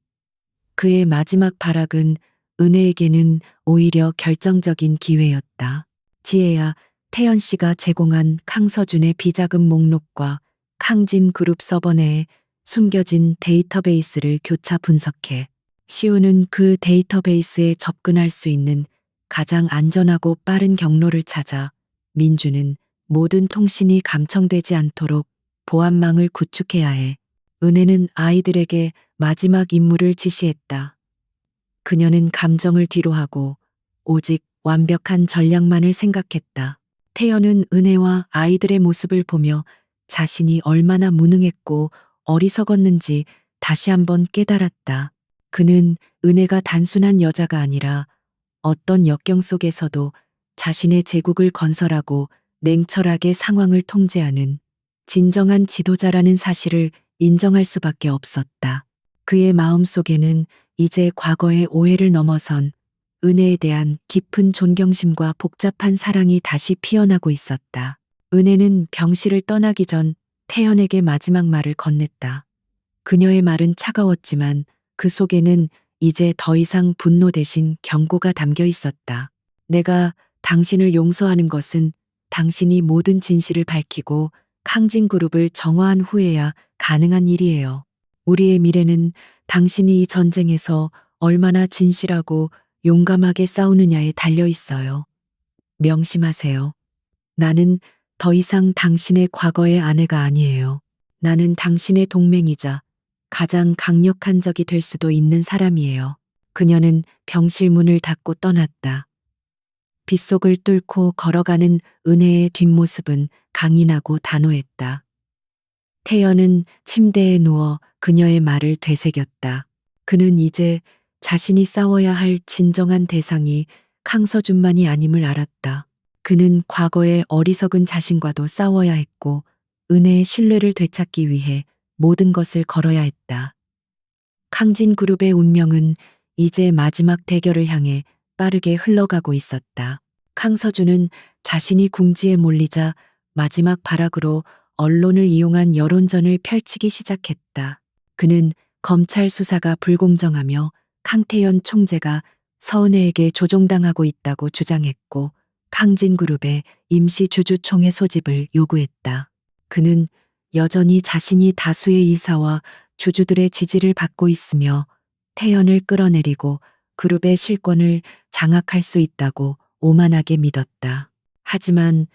그의 마지막 발악은 은혜에게는 오히려 결정적인 기회였다. 지혜야, 태연 씨가 제공한 강서준의 비자금 목록과康진 그룹 서버 내에 숨겨진 데이터베이스를 교차 분석해. 시우는 그 데이터베이스에 접근할 수 있는 가장 안전하고 빠른 경로를 찾아 민주는 모든 통신이 감청되지 않도록 보안망을 구축해야 해. 은혜는 아이들에게 마지막 임무를 지시했다. 그녀는 감정을 뒤로하고 오직 완벽한 전략만을 생각했다. 태연은 은혜와 아이들의 모습을 보며 자신이 얼마나 무능했고 어리석었는지 다시 한번 깨달았다. 그는 은혜가 단순한 여자가 아니라 어떤 역경 속에서도 자신의 제국을 건설하고 냉철하게 상황을 통제하는 진정한 지도자라는 사실을 인정할 수밖에 없었다. 그의 마음속에는 이제 과거의 오해를 넘어선 은혜에 대한 깊은 존경심과 복잡한 사랑이 다시 피어나고 있었다. 은혜는 병실을 떠나기 전 태연에게 마지막 말을 건넸다. 그녀의 말은 차가웠지만 그 속에는 이제 더 이상 분노 대신 경고가 담겨 있었다. 내가 당신을 용서하는 것은 당신이 모든 진실을 밝히고康진그룹을 정화한 후에야 가능한 일이에요. 우리의 미래는 당신이 이 전쟁에서 얼마나 진실하고 용감하게 싸우느냐에 달려 있어요. 명심하세요. 나는 더 이상 당신의 과거의 아내가 아니에요. 나는 당신의 동맹이자 가장 강력한 적이 될 수도 있는 사람이에요. 그녀는 병실 문을 닫고 떠났다. 빗속을 뚫고 걸어가는 은혜의 뒷모습은 강인하고 단호했다. 태연은 침대에 누워 그녀의 말을 되새겼다. 그는 이제 자신이 싸워야 할 진정한 대상이 강서준만이 아님을 알았다. 그는 과거의 어리석은 자신과도 싸워야 했고 은혜의 신뢰를 되찾기 위해 모든 것을 걸어야 했다.康진그룹의 운명은 이제 마지막 대결을 향해 빠르게 흘러가고 있었다. 강서준은 자신이 궁지에 몰리자 마지막 발악으로 언론을 이용한 여론전을 펼치기 시작했다. 그는 검찰 수사가 불공정하며 강태현 총재가 서은혜에게 조종당하고 있다고 주장했고 강진그룹의 임시 주주총회 소집을 요구했다. 그는 여전히 자신이 다수의 이사와 주주들의 지지를 받고 있으며 태연을 끌어내리고 그룹의 실권을 장악할 수 있다고 오만하게 믿었다. 하지만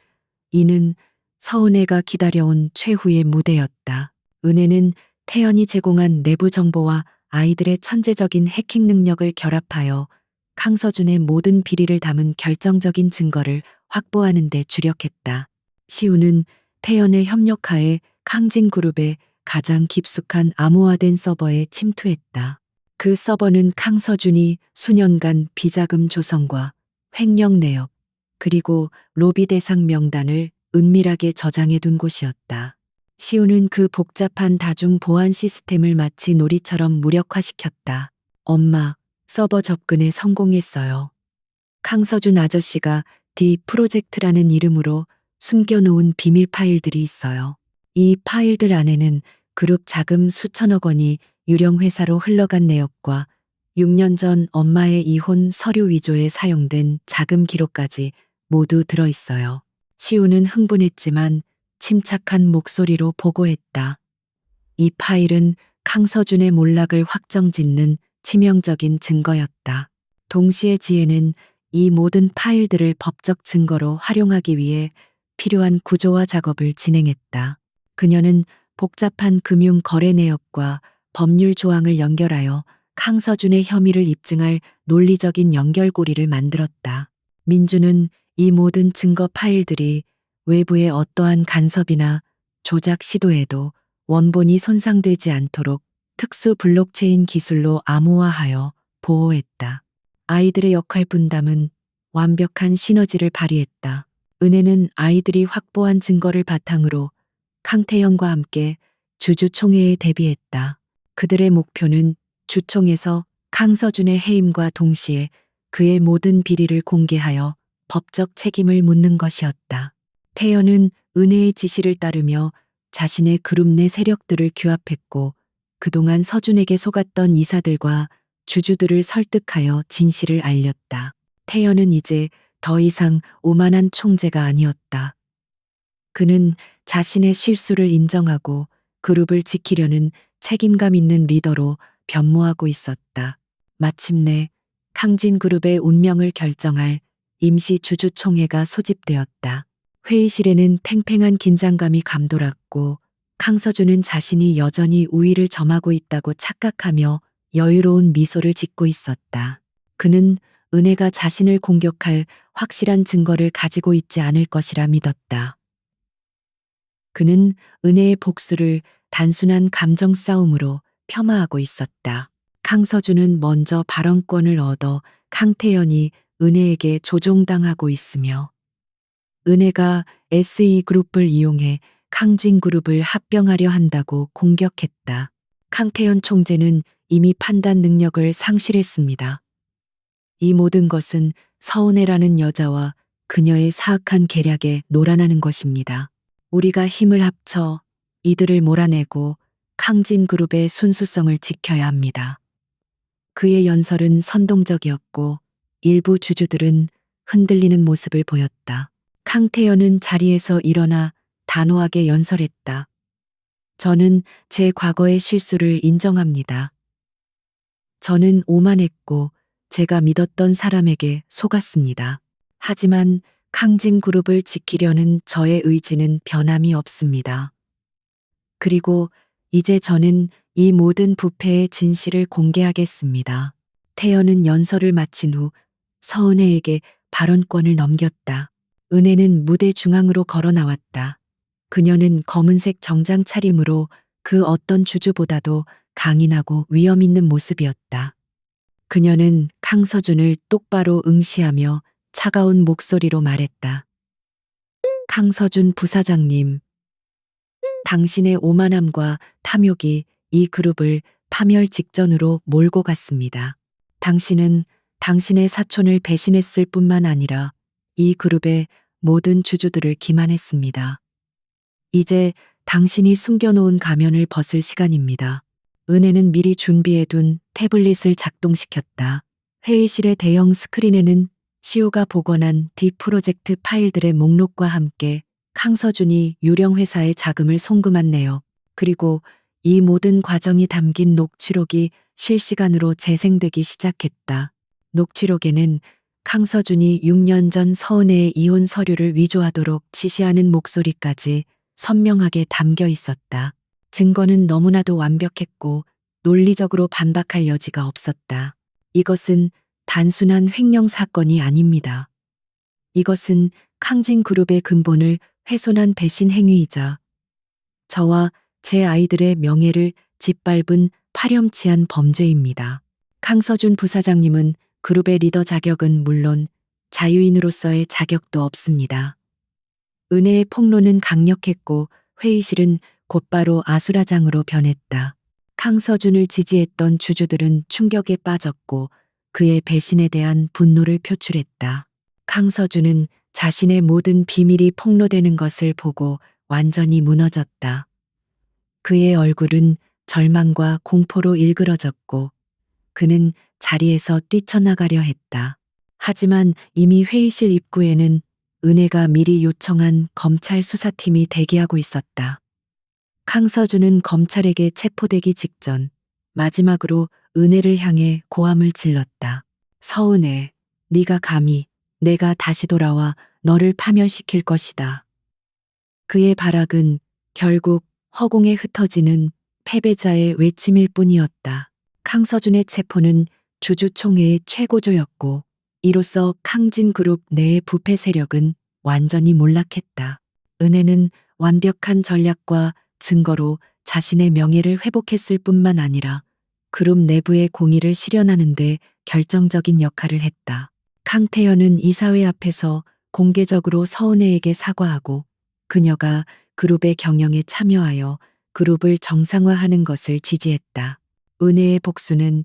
이는 서은혜가 기다려온 최후의 무대였다. 은혜는 태연이 제공한 내부 정보와 아이들의 천재적인 해킹 능력을 결합하여 강서준의 모든 비리를 담은 결정적인 증거를 확보하는 데 주력했다. 시우는 태연의 협력하에 강진그룹의 가장 깊숙한 암호화된 서버에 침투했다. 그 서버는 강서준이 수년간 비자금 조성과 횡령 내역, 그리고 로비 대상 명단을 은밀하게 저장해 둔 곳이었다. 시우는 그 복잡한 다중 보안 시스템을 마치 놀이처럼 무력화시켰다. 엄마, 서버 접근에 성공했어요. 강서준 아저씨가 D 프로젝트라는 이름으로 숨겨놓은 비밀 파일들이 있어요. 이 파일들 안에는 그룹 자금 수천억 원이 유령 회사로 흘러간 내역과 6년 전 엄마의 이혼 서류 위조에 사용된 자금 기록까지 모두 들어있어요. 시우는 흥분했지만 침착한 목소리로 보고했다. 이 파일은 강서준의 몰락을 확정짓는 치명적인 증거였다. 동시에 지혜는 이 모든 파일들을 법적 증거로 활용하기 위해 필요한 구조화 작업을 진행했다. 그녀는 복잡한 금융 거래 내역과 법률 조항을 연결하여 강서준의 혐의를 입증할 논리적인 연결고리를 만들었다. 민주는 이 모든 증거 파일들이 외부의 어떠한 간섭이나 조작 시도에도 원본이 손상되지 않도록 특수 블록체인 기술로 암호화하여 보호했다. 아이들의 역할 분담은 완벽한 시너지를 발휘했다. 은혜는 아이들이 확보한 증거를 바탕으로 강태현과 함께 주주총회에 대비했다. 그들의 목표는 주총에서 강서준의 해임과 동시에 그의 모든 비리를 공개하여 법적 책임을 묻는 것이었다. 태연은 은혜의 지시를 따르며 자신의 그룹 내 세력들을 규합했고 그동안 서준에게 속았던 이사들과 주주들을 설득하여 진실을 알렸다. 태연은 이제 더 이상 오만한 총재가 아니었다. 그는 자신의 실수를 인정하고 그룹을 지키려는 책임감 있는 리더로 변모하고 있었다. 마침내 강진그룹의 운명을 결정할 임시 주주총회가 소집되었다. 회의실에는 팽팽한 긴장감이 감돌았고 강서준은 자신이 여전히 우위를 점하고 있다고 착각하며 여유로운 미소를 짓고 있었다. 그는 은혜가 자신을 공격할 확실한 증거를 가지고 있지 않을 것이라 믿었다. 그는 은혜의 복수를 단순한 감정 싸움으로 폄하하고 있었다. 강서준은 먼저 발언권을 얻어 강태현이 은혜에게 조종당하고 있으며 은혜가 SE그룹을 이용해 강진그룹을 합병하려 한다고 공격했다. 강태현 총재는 이미 판단 능력을 상실했습니다. 이 모든 것은 서은혜라는 여자와 그녀의 사악한 계략에 놀아나는 것입니다. 우리가 힘을 합쳐 이들을 몰아내고 강진그룹의 순수성을 지켜야 합니다. 그의 연설은 선동적이었고 일부 주주들은 흔들리는 모습을 보였다. 강태현은 자리에서 일어나 단호하게 연설했다. 저는 제 과거의 실수를 인정합니다. 저는 오만했고 제가 믿었던 사람에게 속았습니다. 하지만 강진그룹을 지키려는 저의 의지는 변함이 없습니다. 그리고 이제 저는 이 모든 부패의 진실을 공개하겠습니다. 태연은 연설을 마친 후 서은혜에게 발언권을 넘겼다. 은혜는 무대 중앙으로 걸어 나왔다. 그녀는 검은색 정장 차림으로 그 어떤 주주보다도 강인하고 위험 있는 모습이었다. 그녀는 강서준을 똑바로 응시하며 차가운 목소리로 말했다. 강서준 부사장님, 당신의 오만함과 탐욕이 이 그룹을 파멸 직전으로 몰고 갔습니다. 당신은 당신의 사촌을 배신했을 뿐만 아니라 이 그룹의 모든 주주들을 기만했습니다. 이제 당신이 숨겨놓은 가면을 벗을 시간입니다. 은혜는 미리 준비해둔 태블릿을 작동시켰다. 회의실의 대형 스크린에는 시우가 복원한 D 프로젝트 파일들의 목록과 함께 강서준이 유령 회사의 자금을 송금한 내역, 그리고 이 모든 과정이 담긴 녹취록이 실시간으로 재생되기 시작했다. 녹취록에는 강서준이 6년 전 서은혜의 이혼 서류를 위조하도록 지시하는 목소리까지 선명하게 담겨 있었다. 증거는 너무나도 완벽했고 논리적으로 반박할 여지가 없었다. 이것은 단순한 횡령 사건이 아닙니다. 이것은康진그룹의 근본을 훼손한 배신 행위이자 저와 제 아이들의 명예를 짓밟은 파렴치한 범죄입니다. 강서준 부사장님은 그룹의 리더 자격은 물론 자유인으로서의 자격도 없습니다. 은혜의 폭로는 강력했고 회의실은 곧바로 아수라장으로 변했다. 강서준을 지지했던 주주들은 충격에 빠졌고 그의 배신에 대한 분노를 표출했다. 강서준은 자신의 모든 비밀이 폭로되는 것을 보고 완전히 무너졌다. 그의 얼굴은 절망과 공포로 일그러졌고 그는 자리에서 뛰쳐나가려 했다. 하지만 이미 회의실 입구에는 은혜가 미리 요청한 검찰 수사팀이 대기하고 있었다. 강서준은 검찰에게 체포되기 직전 마지막으로 은혜를 향해 고함을 질렀다. 서은혜, 네가 감히 내가 다시 돌아와 너를 파멸시킬 것이다. 그의 발악은 결국 허공에 흩어지는 패배자의 외침일 뿐이었다. 강서준의 체포는 주주총회의 최고조였고 이로써康진그룹 내의 부패 세력은 완전히 몰락했다. 은혜는 완벽한 전략과 증거로 자신의 명예를 회복했을 뿐만 아니라 그룹 내부의 공의를 실현하는 데 결정적인 역할을 했다. 강태현은 이사회 앞에서 공개적으로 서은혜에게 사과하고 그녀가 그룹의 경영에 참여하여 그룹을 정상화하는 것을 지지했다. 은혜의 복수는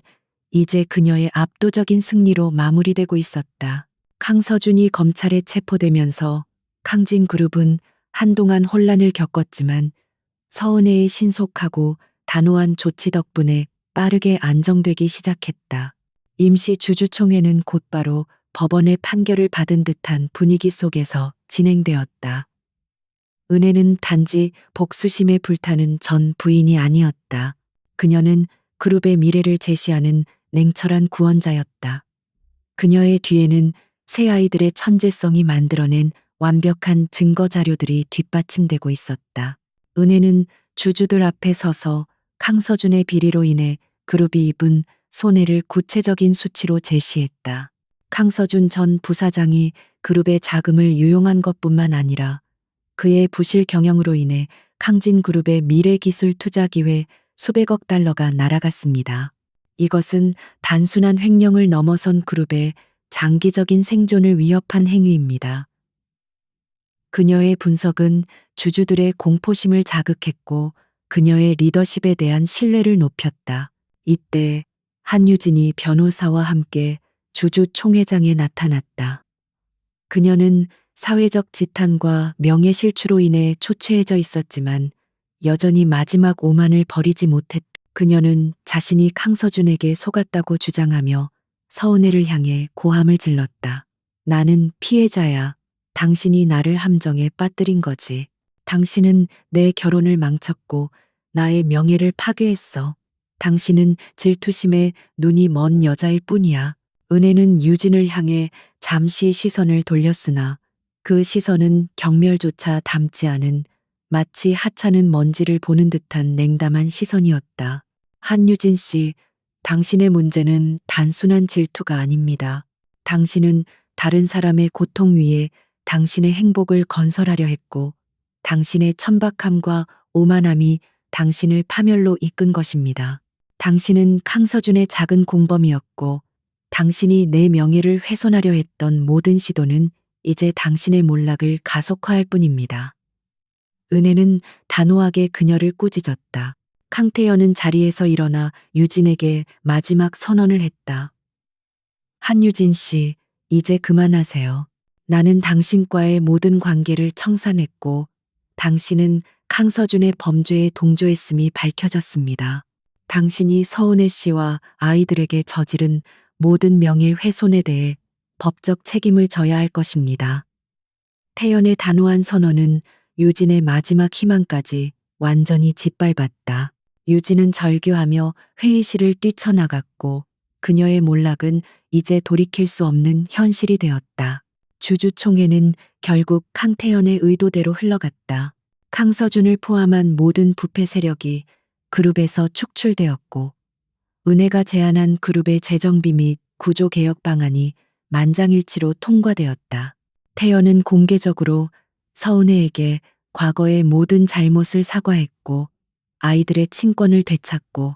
이제 그녀의 압도적인 승리로 마무리되고 있었다. 강서준이 검찰에 체포되면서康진그룹은 한동안 혼란을 겪었지만 서은혜의 신속하고 단호한 조치 덕분에 빠르게 안정되기 시작했다. 임시 주주총회는 곧바로 법원의 판결을 받은 듯한 분위기 속에서 진행되었다. 은혜는 단지 복수심에 불타는 전 부인이 아니었다. 그녀는 그룹의 미래를 제시하는 냉철한 구원자였다. 그녀의 뒤에는 새 아이들의 천재성이 만들어낸 완벽한 증거 자료들이 뒷받침되고 있었다. 은혜는 주주들 앞에 서서 강서준의 비리로 인해 그룹이 입은 손해를 구체적인 수치로 제시했다. 강서준 전 부사장이 그룹의 자금을 유용한 것뿐만 아니라 그의 부실 경영으로 인해康진그룹의 미래기술 투자 기회 수백억 달러가 날아갔습니다. 이것은 단순한 횡령을 넘어선 그룹의 장기적인 생존을 위협한 행위입니다. 그녀의 분석은 주주들의 공포심을 자극했고 그녀의 리더십에 대한 신뢰를 높였다. 이때 한유진이 변호사와 함께 주주총회장에 나타났다. 그녀는 사회적 지탄과 명예 실추로 인해 초췌해져 있었지만 여전히 마지막 오만을 버리지 못했다. 그녀는 자신이 강서준에게 속았다고 주장하며 서은혜를 향해 고함을 질렀다. 나는 피해자야. 당신이 나를 함정에 빠뜨린 거지. 당신은 내 결혼을 망쳤고 나의 명예를 파괴했어. 당신은 질투심에 눈이 먼 여자일 뿐이야. 은혜는 유진을 향해 잠시 시선을 돌렸으나 그 시선은 경멸조차 담지 않은 마치 하찮은 먼지를 보는 듯한 냉담한 시선이었다. 한유진 씨, 당신의 문제는 단순한 질투가 아닙니다. 당신은 다른 사람의 고통 위에 당신의 행복을 건설하려 했고 당신의 천박함과 오만함이 당신을 파멸로 이끈 것입니다. 당신은 강서준의 작은 공범이었고 당신이 내 명예를 훼손하려 했던 모든 시도는 이제 당신의 몰락을 가속화할 뿐입니다. 은혜는 단호하게 그녀를 꾸짖었다. 강태현은 자리에서 일어나 유진에게 마지막 선언을 했다. 한유진 씨, 이제 그만하세요. 나는 당신과의 모든 관계를 청산했고, 당신은 강서준의 범죄에 동조했음이 밝혀졌습니다. 당신이 서은혜 씨와 아이들에게 저지른 모든 명예훼손에 대해 법적 책임을 져야 할 것입니다. 태연의 단호한 선언은 유진의 마지막 희망까지 완전히 짓밟았다. 유진은 절규하며 회의실을 뛰쳐나갔고 그녀의 몰락은 이제 돌이킬 수 없는 현실이 되었다. 주주총회는 결국 강태연의 의도대로 흘러갔다. 강서준을 포함한 모든 부패 세력이 그룹에서 축출되었고 은혜가 제안한 그룹의 재정비 및 구조 개혁 방안이 만장일치로 통과되었다. 태연은 공개적으로 서은혜에게 과거의 모든 잘못을 사과했고 아이들의 친권을 되찾고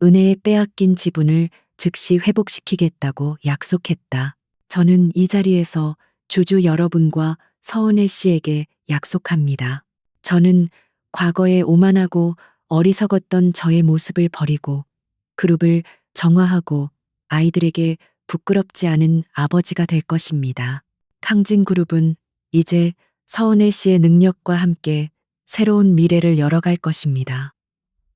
은혜의 빼앗긴 지분을 즉시 회복시키겠다고 약속했다. 저는 이 자리에서 주주 여러분과 서은혜 씨에게 약속합니다. 저는 과거에 오만하고 어리석었던 저의 모습을 버리고 그룹을 정화하고 아이들에게 부끄럽지 않은 아버지가 될 것입니다. 강진그룹은 이제 서은혜 씨의 능력과 함께 새로운 미래를 열어갈 것입니다.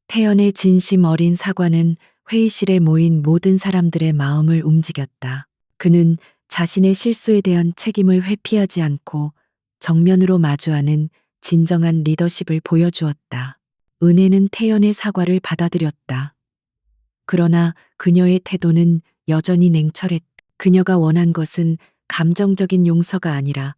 태연의 진심 어린 사과는 회의실에 모인 모든 사람들의 마음을 움직였다. 그는 자신의 실수에 대한 책임을 회피하지 않고 정면으로 마주하는 진정한 리더십을 보여주었다. 은혜는 태연의 사과를 받아들였다. 그러나 그녀의 태도는 여전히 냉철했다. 그녀가 원한 것은 감정적인 용서가 아니라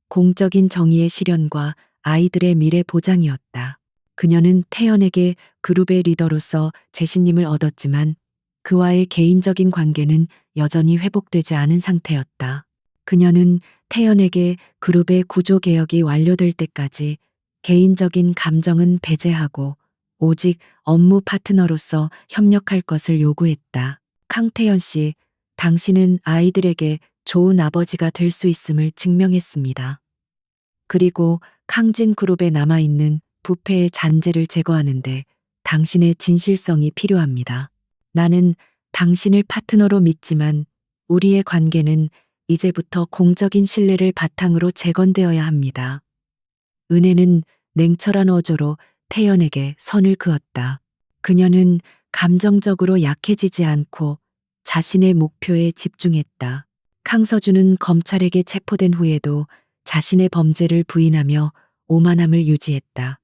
공적인 정의의 실현과 아이들의 미래 보장이었다. 그녀는 태연에게 그룹의 리더로서 재신임을 얻었지만 그와의 개인적인 관계는 여전히 회복되지 않은 상태였다. 그녀는 태연에게 그룹의 구조 개혁이 완료될 때까지 개인적인 감정은 배제하고 오직 업무 파트너로서 협력할 것을 요구했다. 강태연 씨, 당신은 아이들에게 좋은 아버지가 될 수 있음을 증명했습니다. 그리고 강진 그룹에 남아있는 부패의 잔재를 제거하는데 당신의 진실성이 필요합니다. 나는 당신을 파트너로 믿지만 우리의 관계는 이제부터 공적인 신뢰를 바탕으로 재건되어야 합니다. 은혜는 냉철한 어조로 태연에게 선을 그었다. 그녀는 감정적으로 약해지지 않고 자신의 목표에 집중했다. 강서준은 검찰에게 체포된 후에도 자신의 범죄를 부인하며 오만함을 유지했다.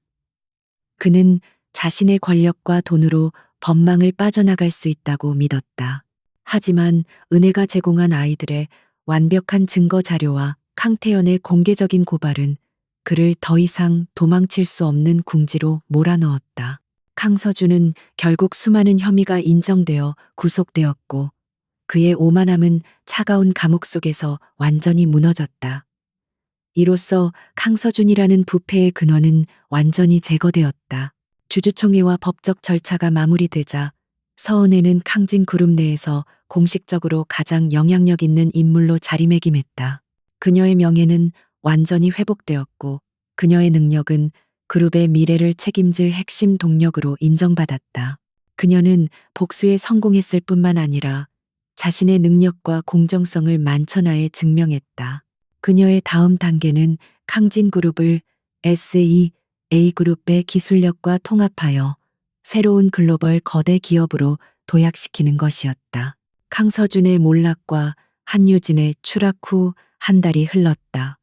그는 자신의 권력과 돈으로 법망을 빠져나갈 수 있다고 믿었다. 하지만 은혜가 제공한 아이들의 완벽한 증거 자료와 강태연의 공개적인 고발은 그를 더 이상 도망칠 수 없는 궁지로 몰아넣었다. 강서준은 결국 수많은 혐의가 인정되어 구속되었고 그의 오만함은 차가운 감옥 속에서 완전히 무너졌다. 이로써 강서준이라는 부패의 근원은 완전히 제거되었다. 주주총회와 법적 절차가 마무리되자 서은혜는 강진그룹 내에서 공식적으로 가장 영향력 있는 인물로 자리매김했다. 그녀의 명예는 완전히 회복되었고 그녀의 능력은 그룹의 미래를 책임질 핵심 동력으로 인정받았다. 그녀는 복수에 성공했을 뿐만 아니라 자신의 능력과 공정성을 만천하에 증명했다. 그녀의 다음 단계는 강진그룹을 SEA그룹의 기술력과 통합하여 새로운 글로벌 거대 기업으로 도약시키는 것이었다. 강서준의 몰락과 한유진의 추락 후 한 달이 흘렀다.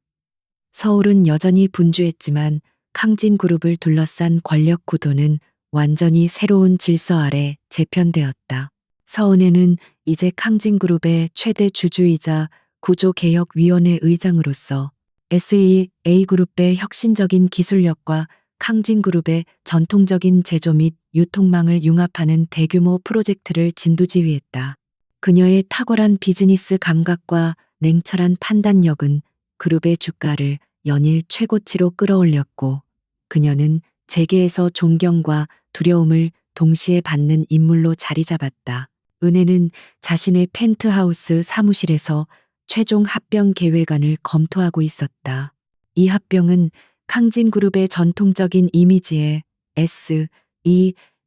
서울은 여전히 분주했지만 강진그룹을 둘러싼 권력 구도는 완전히 새로운 질서 아래 재편되었다. 서은혜는 이제 강진그룹의 최대 주주이자 구조개혁위원회 의장으로서 SEA그룹의 혁신적인 기술력과 강진그룹의 전통적인 제조 및 유통망을 융합하는 대규모 프로젝트를 진두지휘했다. 그녀의 탁월한 비즈니스 감각과 냉철한 판단력은 그룹의 주가를 연일 최고치로 끌어올렸고 그녀는 재계에서 존경과 두려움을 동시에 받는 인물로 자리 잡았다. 은혜는 자신의 펜트하우스 사무실에서 최종 합병 계획안을 검토하고 있었다. 이 합병은 강진그룹의 전통적인 이미지에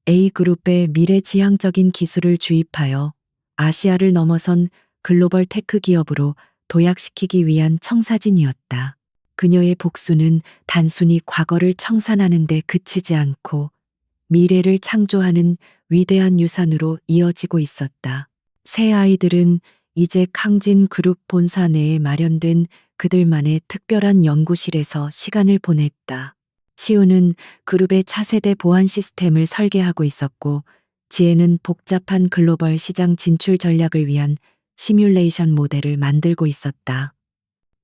SEA그룹의 미래지향적인 기술을 주입하여 아시아를 넘어선 글로벌 테크 기업으로 도약시키기 위한 청사진이었다. 그녀의 복수는 단순히 과거를 청산하는 데 그치지 않고 미래를 창조하는 위대한 유산으로 이어지고 있었다. 새 아이들은 이제康진 그룹 본사 내에 마련된 그들만의 특별한 연구실에서 시간을 보냈다. 시우는 그룹의 차세대 보안 시스템을 설계하고 있었고, 지혜는 복잡한 글로벌 시장 진출 전략을 위한 시뮬레이션 모델을 만들고 있었다.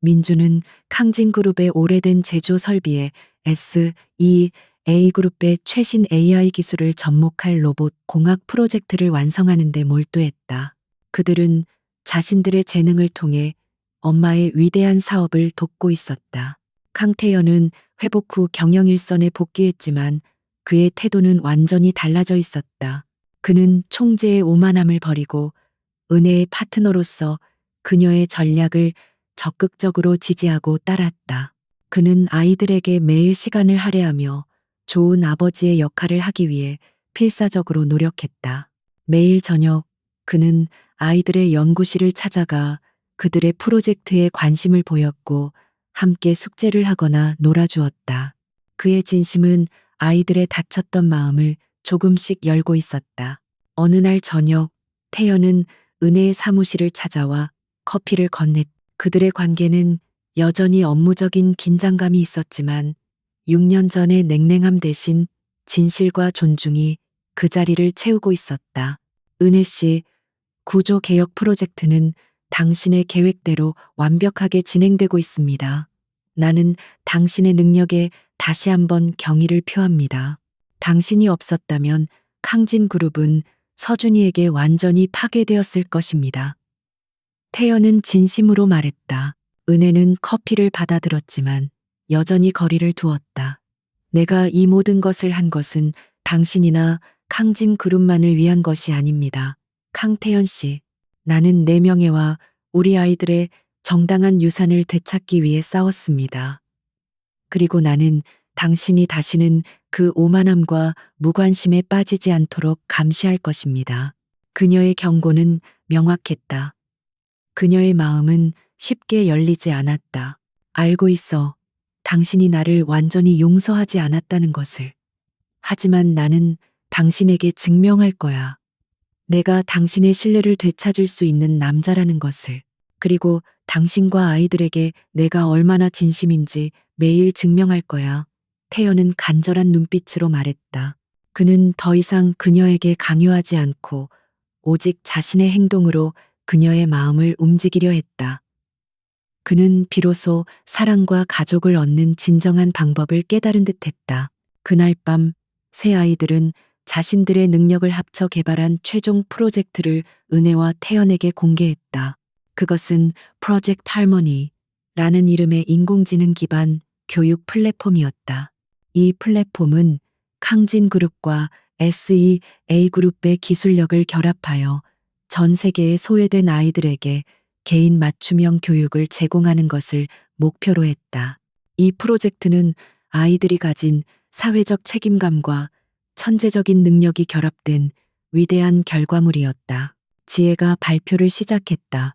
민주는康진 그룹의 오래된 제조 설비에 SEA 그룹의 최신 AI 기술을 접목할 로봇 공학 프로젝트를 완성하는 데 몰두했다. 그들은 자신들의 재능을 통해 엄마의 위대한 사업을 돕고 있었다. 강태현은 회복 후 경영 일선에 복귀했지만 그의 태도는 완전히 달라져 있었다. 그는 총재의 오만함을 버리고 은혜의 파트너로서 그녀의 전략을 적극적으로 지지하고 따랐다. 그는 아이들에게 매일 시간을 할애하며 좋은 아버지의 역할을 하기 위해 필사적으로 노력했다. 매일 저녁 그는 아이들의 연구실을 찾아가 그들의 프로젝트에 관심을 보였고 함께 숙제를 하거나 놀아주었다. 그의 진심은 아이들의 닫혔던 마음을 조금씩 열고 있었다. 어느 날 저녁 태연은 은혜의 사무실을 찾아와 커피를 건넸. 그들의 관계는 여전히 업무적인 긴장감이 있었지만 6년 전의 냉랭함 대신 진실과 존중이 그 자리를 채우고 있었다. 은혜 씨, 구조 개혁 프로젝트는 당신의 계획대로 완벽하게 진행되고 있습니다. 나는 당신의 능력에 다시 한번 경의를 표합니다. 당신이 없었다면康진 그룹은 서준이에게 완전히 파괴되었을 것입니다. 태연은 진심으로 말했다. 은혜는 커피를 받아들었지만 여전히 거리를 두었다. 내가 이 모든 것을 한 것은 당신이나康진 그룹만을 위한 것이 아닙니다. 강태현 씨, 나는 내 명예와 우리 아이들의 정당한 유산을 되찾기 위해 싸웠습니다. 그리고 나는 당신이 다시는 그 오만함과 무관심에 빠지지 않도록 감시할 것입니다. 그녀의 경고는 명확했다. 그녀의 마음은 쉽게 열리지 않았다. 알고 있어. 당신이 나를 완전히 용서하지 않았다는 것을. 하지만 나는 당신에게 증명할 거야. 내가 당신의 신뢰를 되찾을 수 있는 남자라는 것을. 그리고 당신과 아이들에게 내가 얼마나 진심인지 매일 증명할 거야. 태연은 간절한 눈빛으로 말했다. 그는 더 이상 그녀에게 강요하지 않고 오직 자신의 행동으로 그녀의 마음을 움직이려 했다. 그는 비로소 사랑과 가족을 얻는 진정한 방법을 깨달은 듯했다. 그날 밤 새 아이들은 자신들의 능력을 합쳐 개발한 최종 프로젝트를 은혜와 태연에게 공개했다. 그것은 프로젝트 할머니라는 이름의 인공지능 기반 교육 플랫폼이었다. 이 플랫폼은康진 그룹과 SEA 그룹의 기술력을 결합하여 전 세계의 소외된 아이들에게 개인 맞춤형 교육을 제공하는 것을 목표로 했다. 이 프로젝트는 아이들이 가진 사회적 책임감과 천재적인 능력이 결합된 위대한 결과물이었다. 지혜가 발표를 시작했다.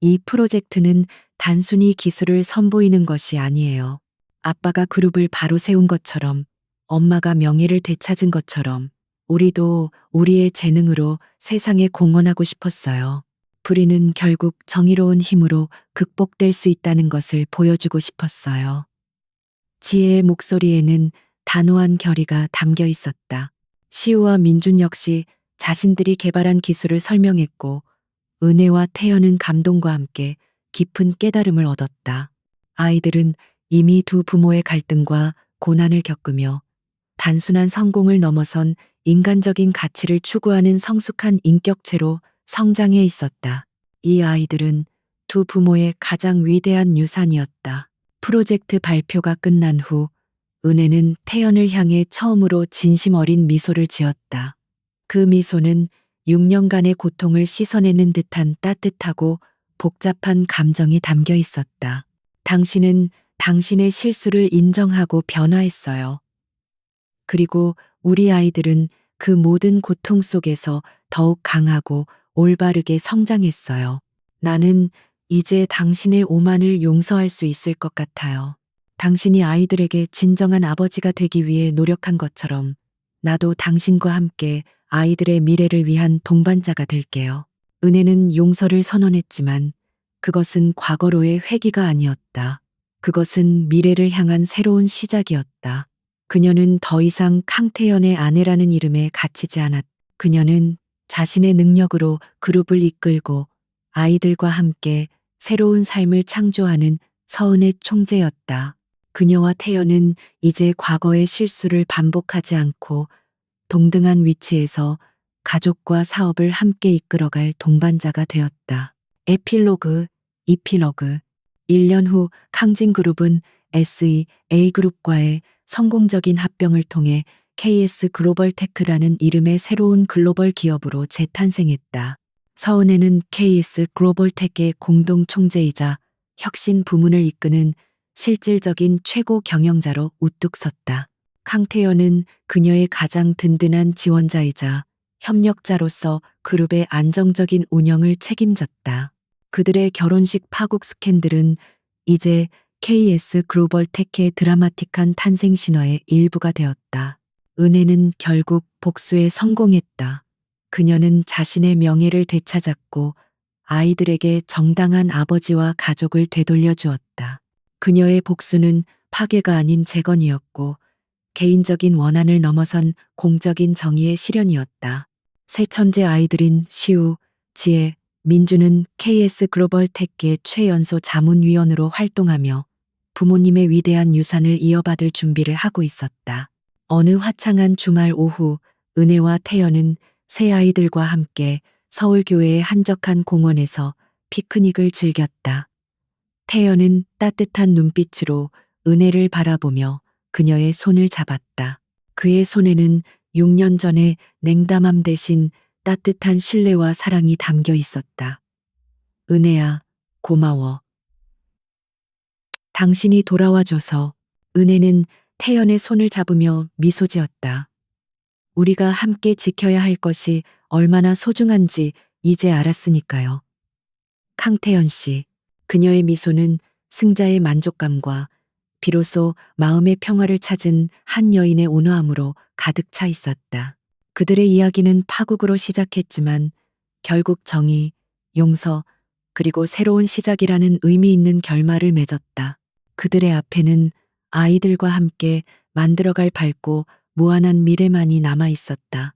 이 프로젝트는 단순히 기술을 선보이는 것이 아니에요. 아빠가 그룹을 바로 세운 것처럼, 엄마가 명예를 되찾은 것처럼, 우리도 우리의 재능으로 세상에 공헌하고 싶었어요. 불의는 결국 정의로운 힘으로 극복될 수 있다는 것을 보여주고 싶었어요. 지혜의 목소리에는 단호한 결의가 담겨 있었다. 시우와 민준 역시 자신들이 개발한 기술을 설명했고, 은혜와 태연은 감동과 함께 깊은 깨달음을 얻었다. 아이들은 이미 두 부모의 갈등과 고난을 겪으며 단순한 성공을 넘어선 인간적인 가치를 추구하는 성숙한 인격체로 성장해 있었다. 이 아이들은 두 부모의 가장 위대한 유산이었다. 프로젝트 발표가 끝난 후 은혜는 태연을 향해 처음으로 진심 어린 미소를 지었다. 그 미소는 6년간의 고통을 씻어내는 듯한 따뜻하고 복잡한 감정이 담겨 있었다. 당신은 당신의 실수를 인정하고 변화했어요. 그리고 우리 아이들은 그 모든 고통 속에서 더욱 강하고 올바르게 성장했어요. 나는 이제 당신의 오만을 용서할 수 있을 것 같아요. 당신이 아이들에게 진정한 아버지가 되기 위해 노력한 것처럼 나도 당신과 함께 아이들의 미래를 위한 동반자가 될게요. 은혜는 용서를 선언했지만 그것은 과거로의 회귀가 아니었다. 그것은 미래를 향한 새로운 시작이었다. 그녀는 더 이상 캉태연의 아내라는 이름에 갇히지 않았다. 그녀는 자신의 능력으로 그룹을 이끌고 아이들과 함께 새로운 삶을 창조하는 서은의 총재였다. 그녀와 태연은 이제 과거의 실수를 반복하지 않고 동등한 위치에서 가족과 사업을 함께 이끌어갈 동반자가 되었다. 에필로그, 이필로그. 1년 후 캉진그룹은 SEA그룹과의 성공적인 합병을 통해 KS 글로벌 테크라는 이름의 새로운 글로벌 기업으로 재탄생했다. 서은혜는 KS 글로벌 테크의 공동 총재이자 혁신 부문을 이끄는 실질적인 최고 경영자로 우뚝 섰다. 캉태연은 그녀의 가장 든든한 지원자이자 협력자로서 그룹의 안정적인 운영을 책임졌다. 그들의 결혼식 파국 스캔들은 이제 KS 글로벌 테크의 드라마틱한 탄생 신화의 일부가 되었다. 은혜는 결국 복수에 성공했다. 그녀는 자신의 명예를 되찾았고 아이들에게 정당한 아버지와 가족을 되돌려 주었다. 그녀의 복수는 파괴가 아닌 재건이었고 개인적인 원한을 넘어선 공적인 정의의 실현이었다. 새 천재 아이들인 시우, 지혜, 민주는 KS 글로벌 테크의 최연소 자문위원으로 활동하며 부모님의 위대한 유산을 이어받을 준비를 하고 있었다. 어느 화창한 주말 오후 은혜와 태연은 새 아이들과 함께 서울교회의 한적한 공원에서 피크닉을 즐겼다. 태연은 따뜻한 눈빛으로 은혜를 바라보며 그녀의 손을 잡았다. 그의 손에는 6년 전의 냉담함 대신 따뜻한 신뢰와 사랑이 담겨 있었다. 은혜야, 고마워. 당신이 돌아와줘서. 은혜는 태연의 손을 잡으며 미소 지었다. 우리가 함께 지켜야 할 것이 얼마나 소중한지 이제 알았으니까요. 캉태연 씨. 그녀의 미소는 승자의 만족감과 비로소 마음의 평화를 찾은 한 여인의 온화함으로 가득 차 있었다. 그들의 이야기는 파국으로 시작했지만 결국 정의, 용서, 그리고 새로운 시작이라는 의미 있는 결말을 맺었다. 그들의 앞에는 아이들과 함께 만들어갈 밝고 무한한 미래만이 남아 있었다.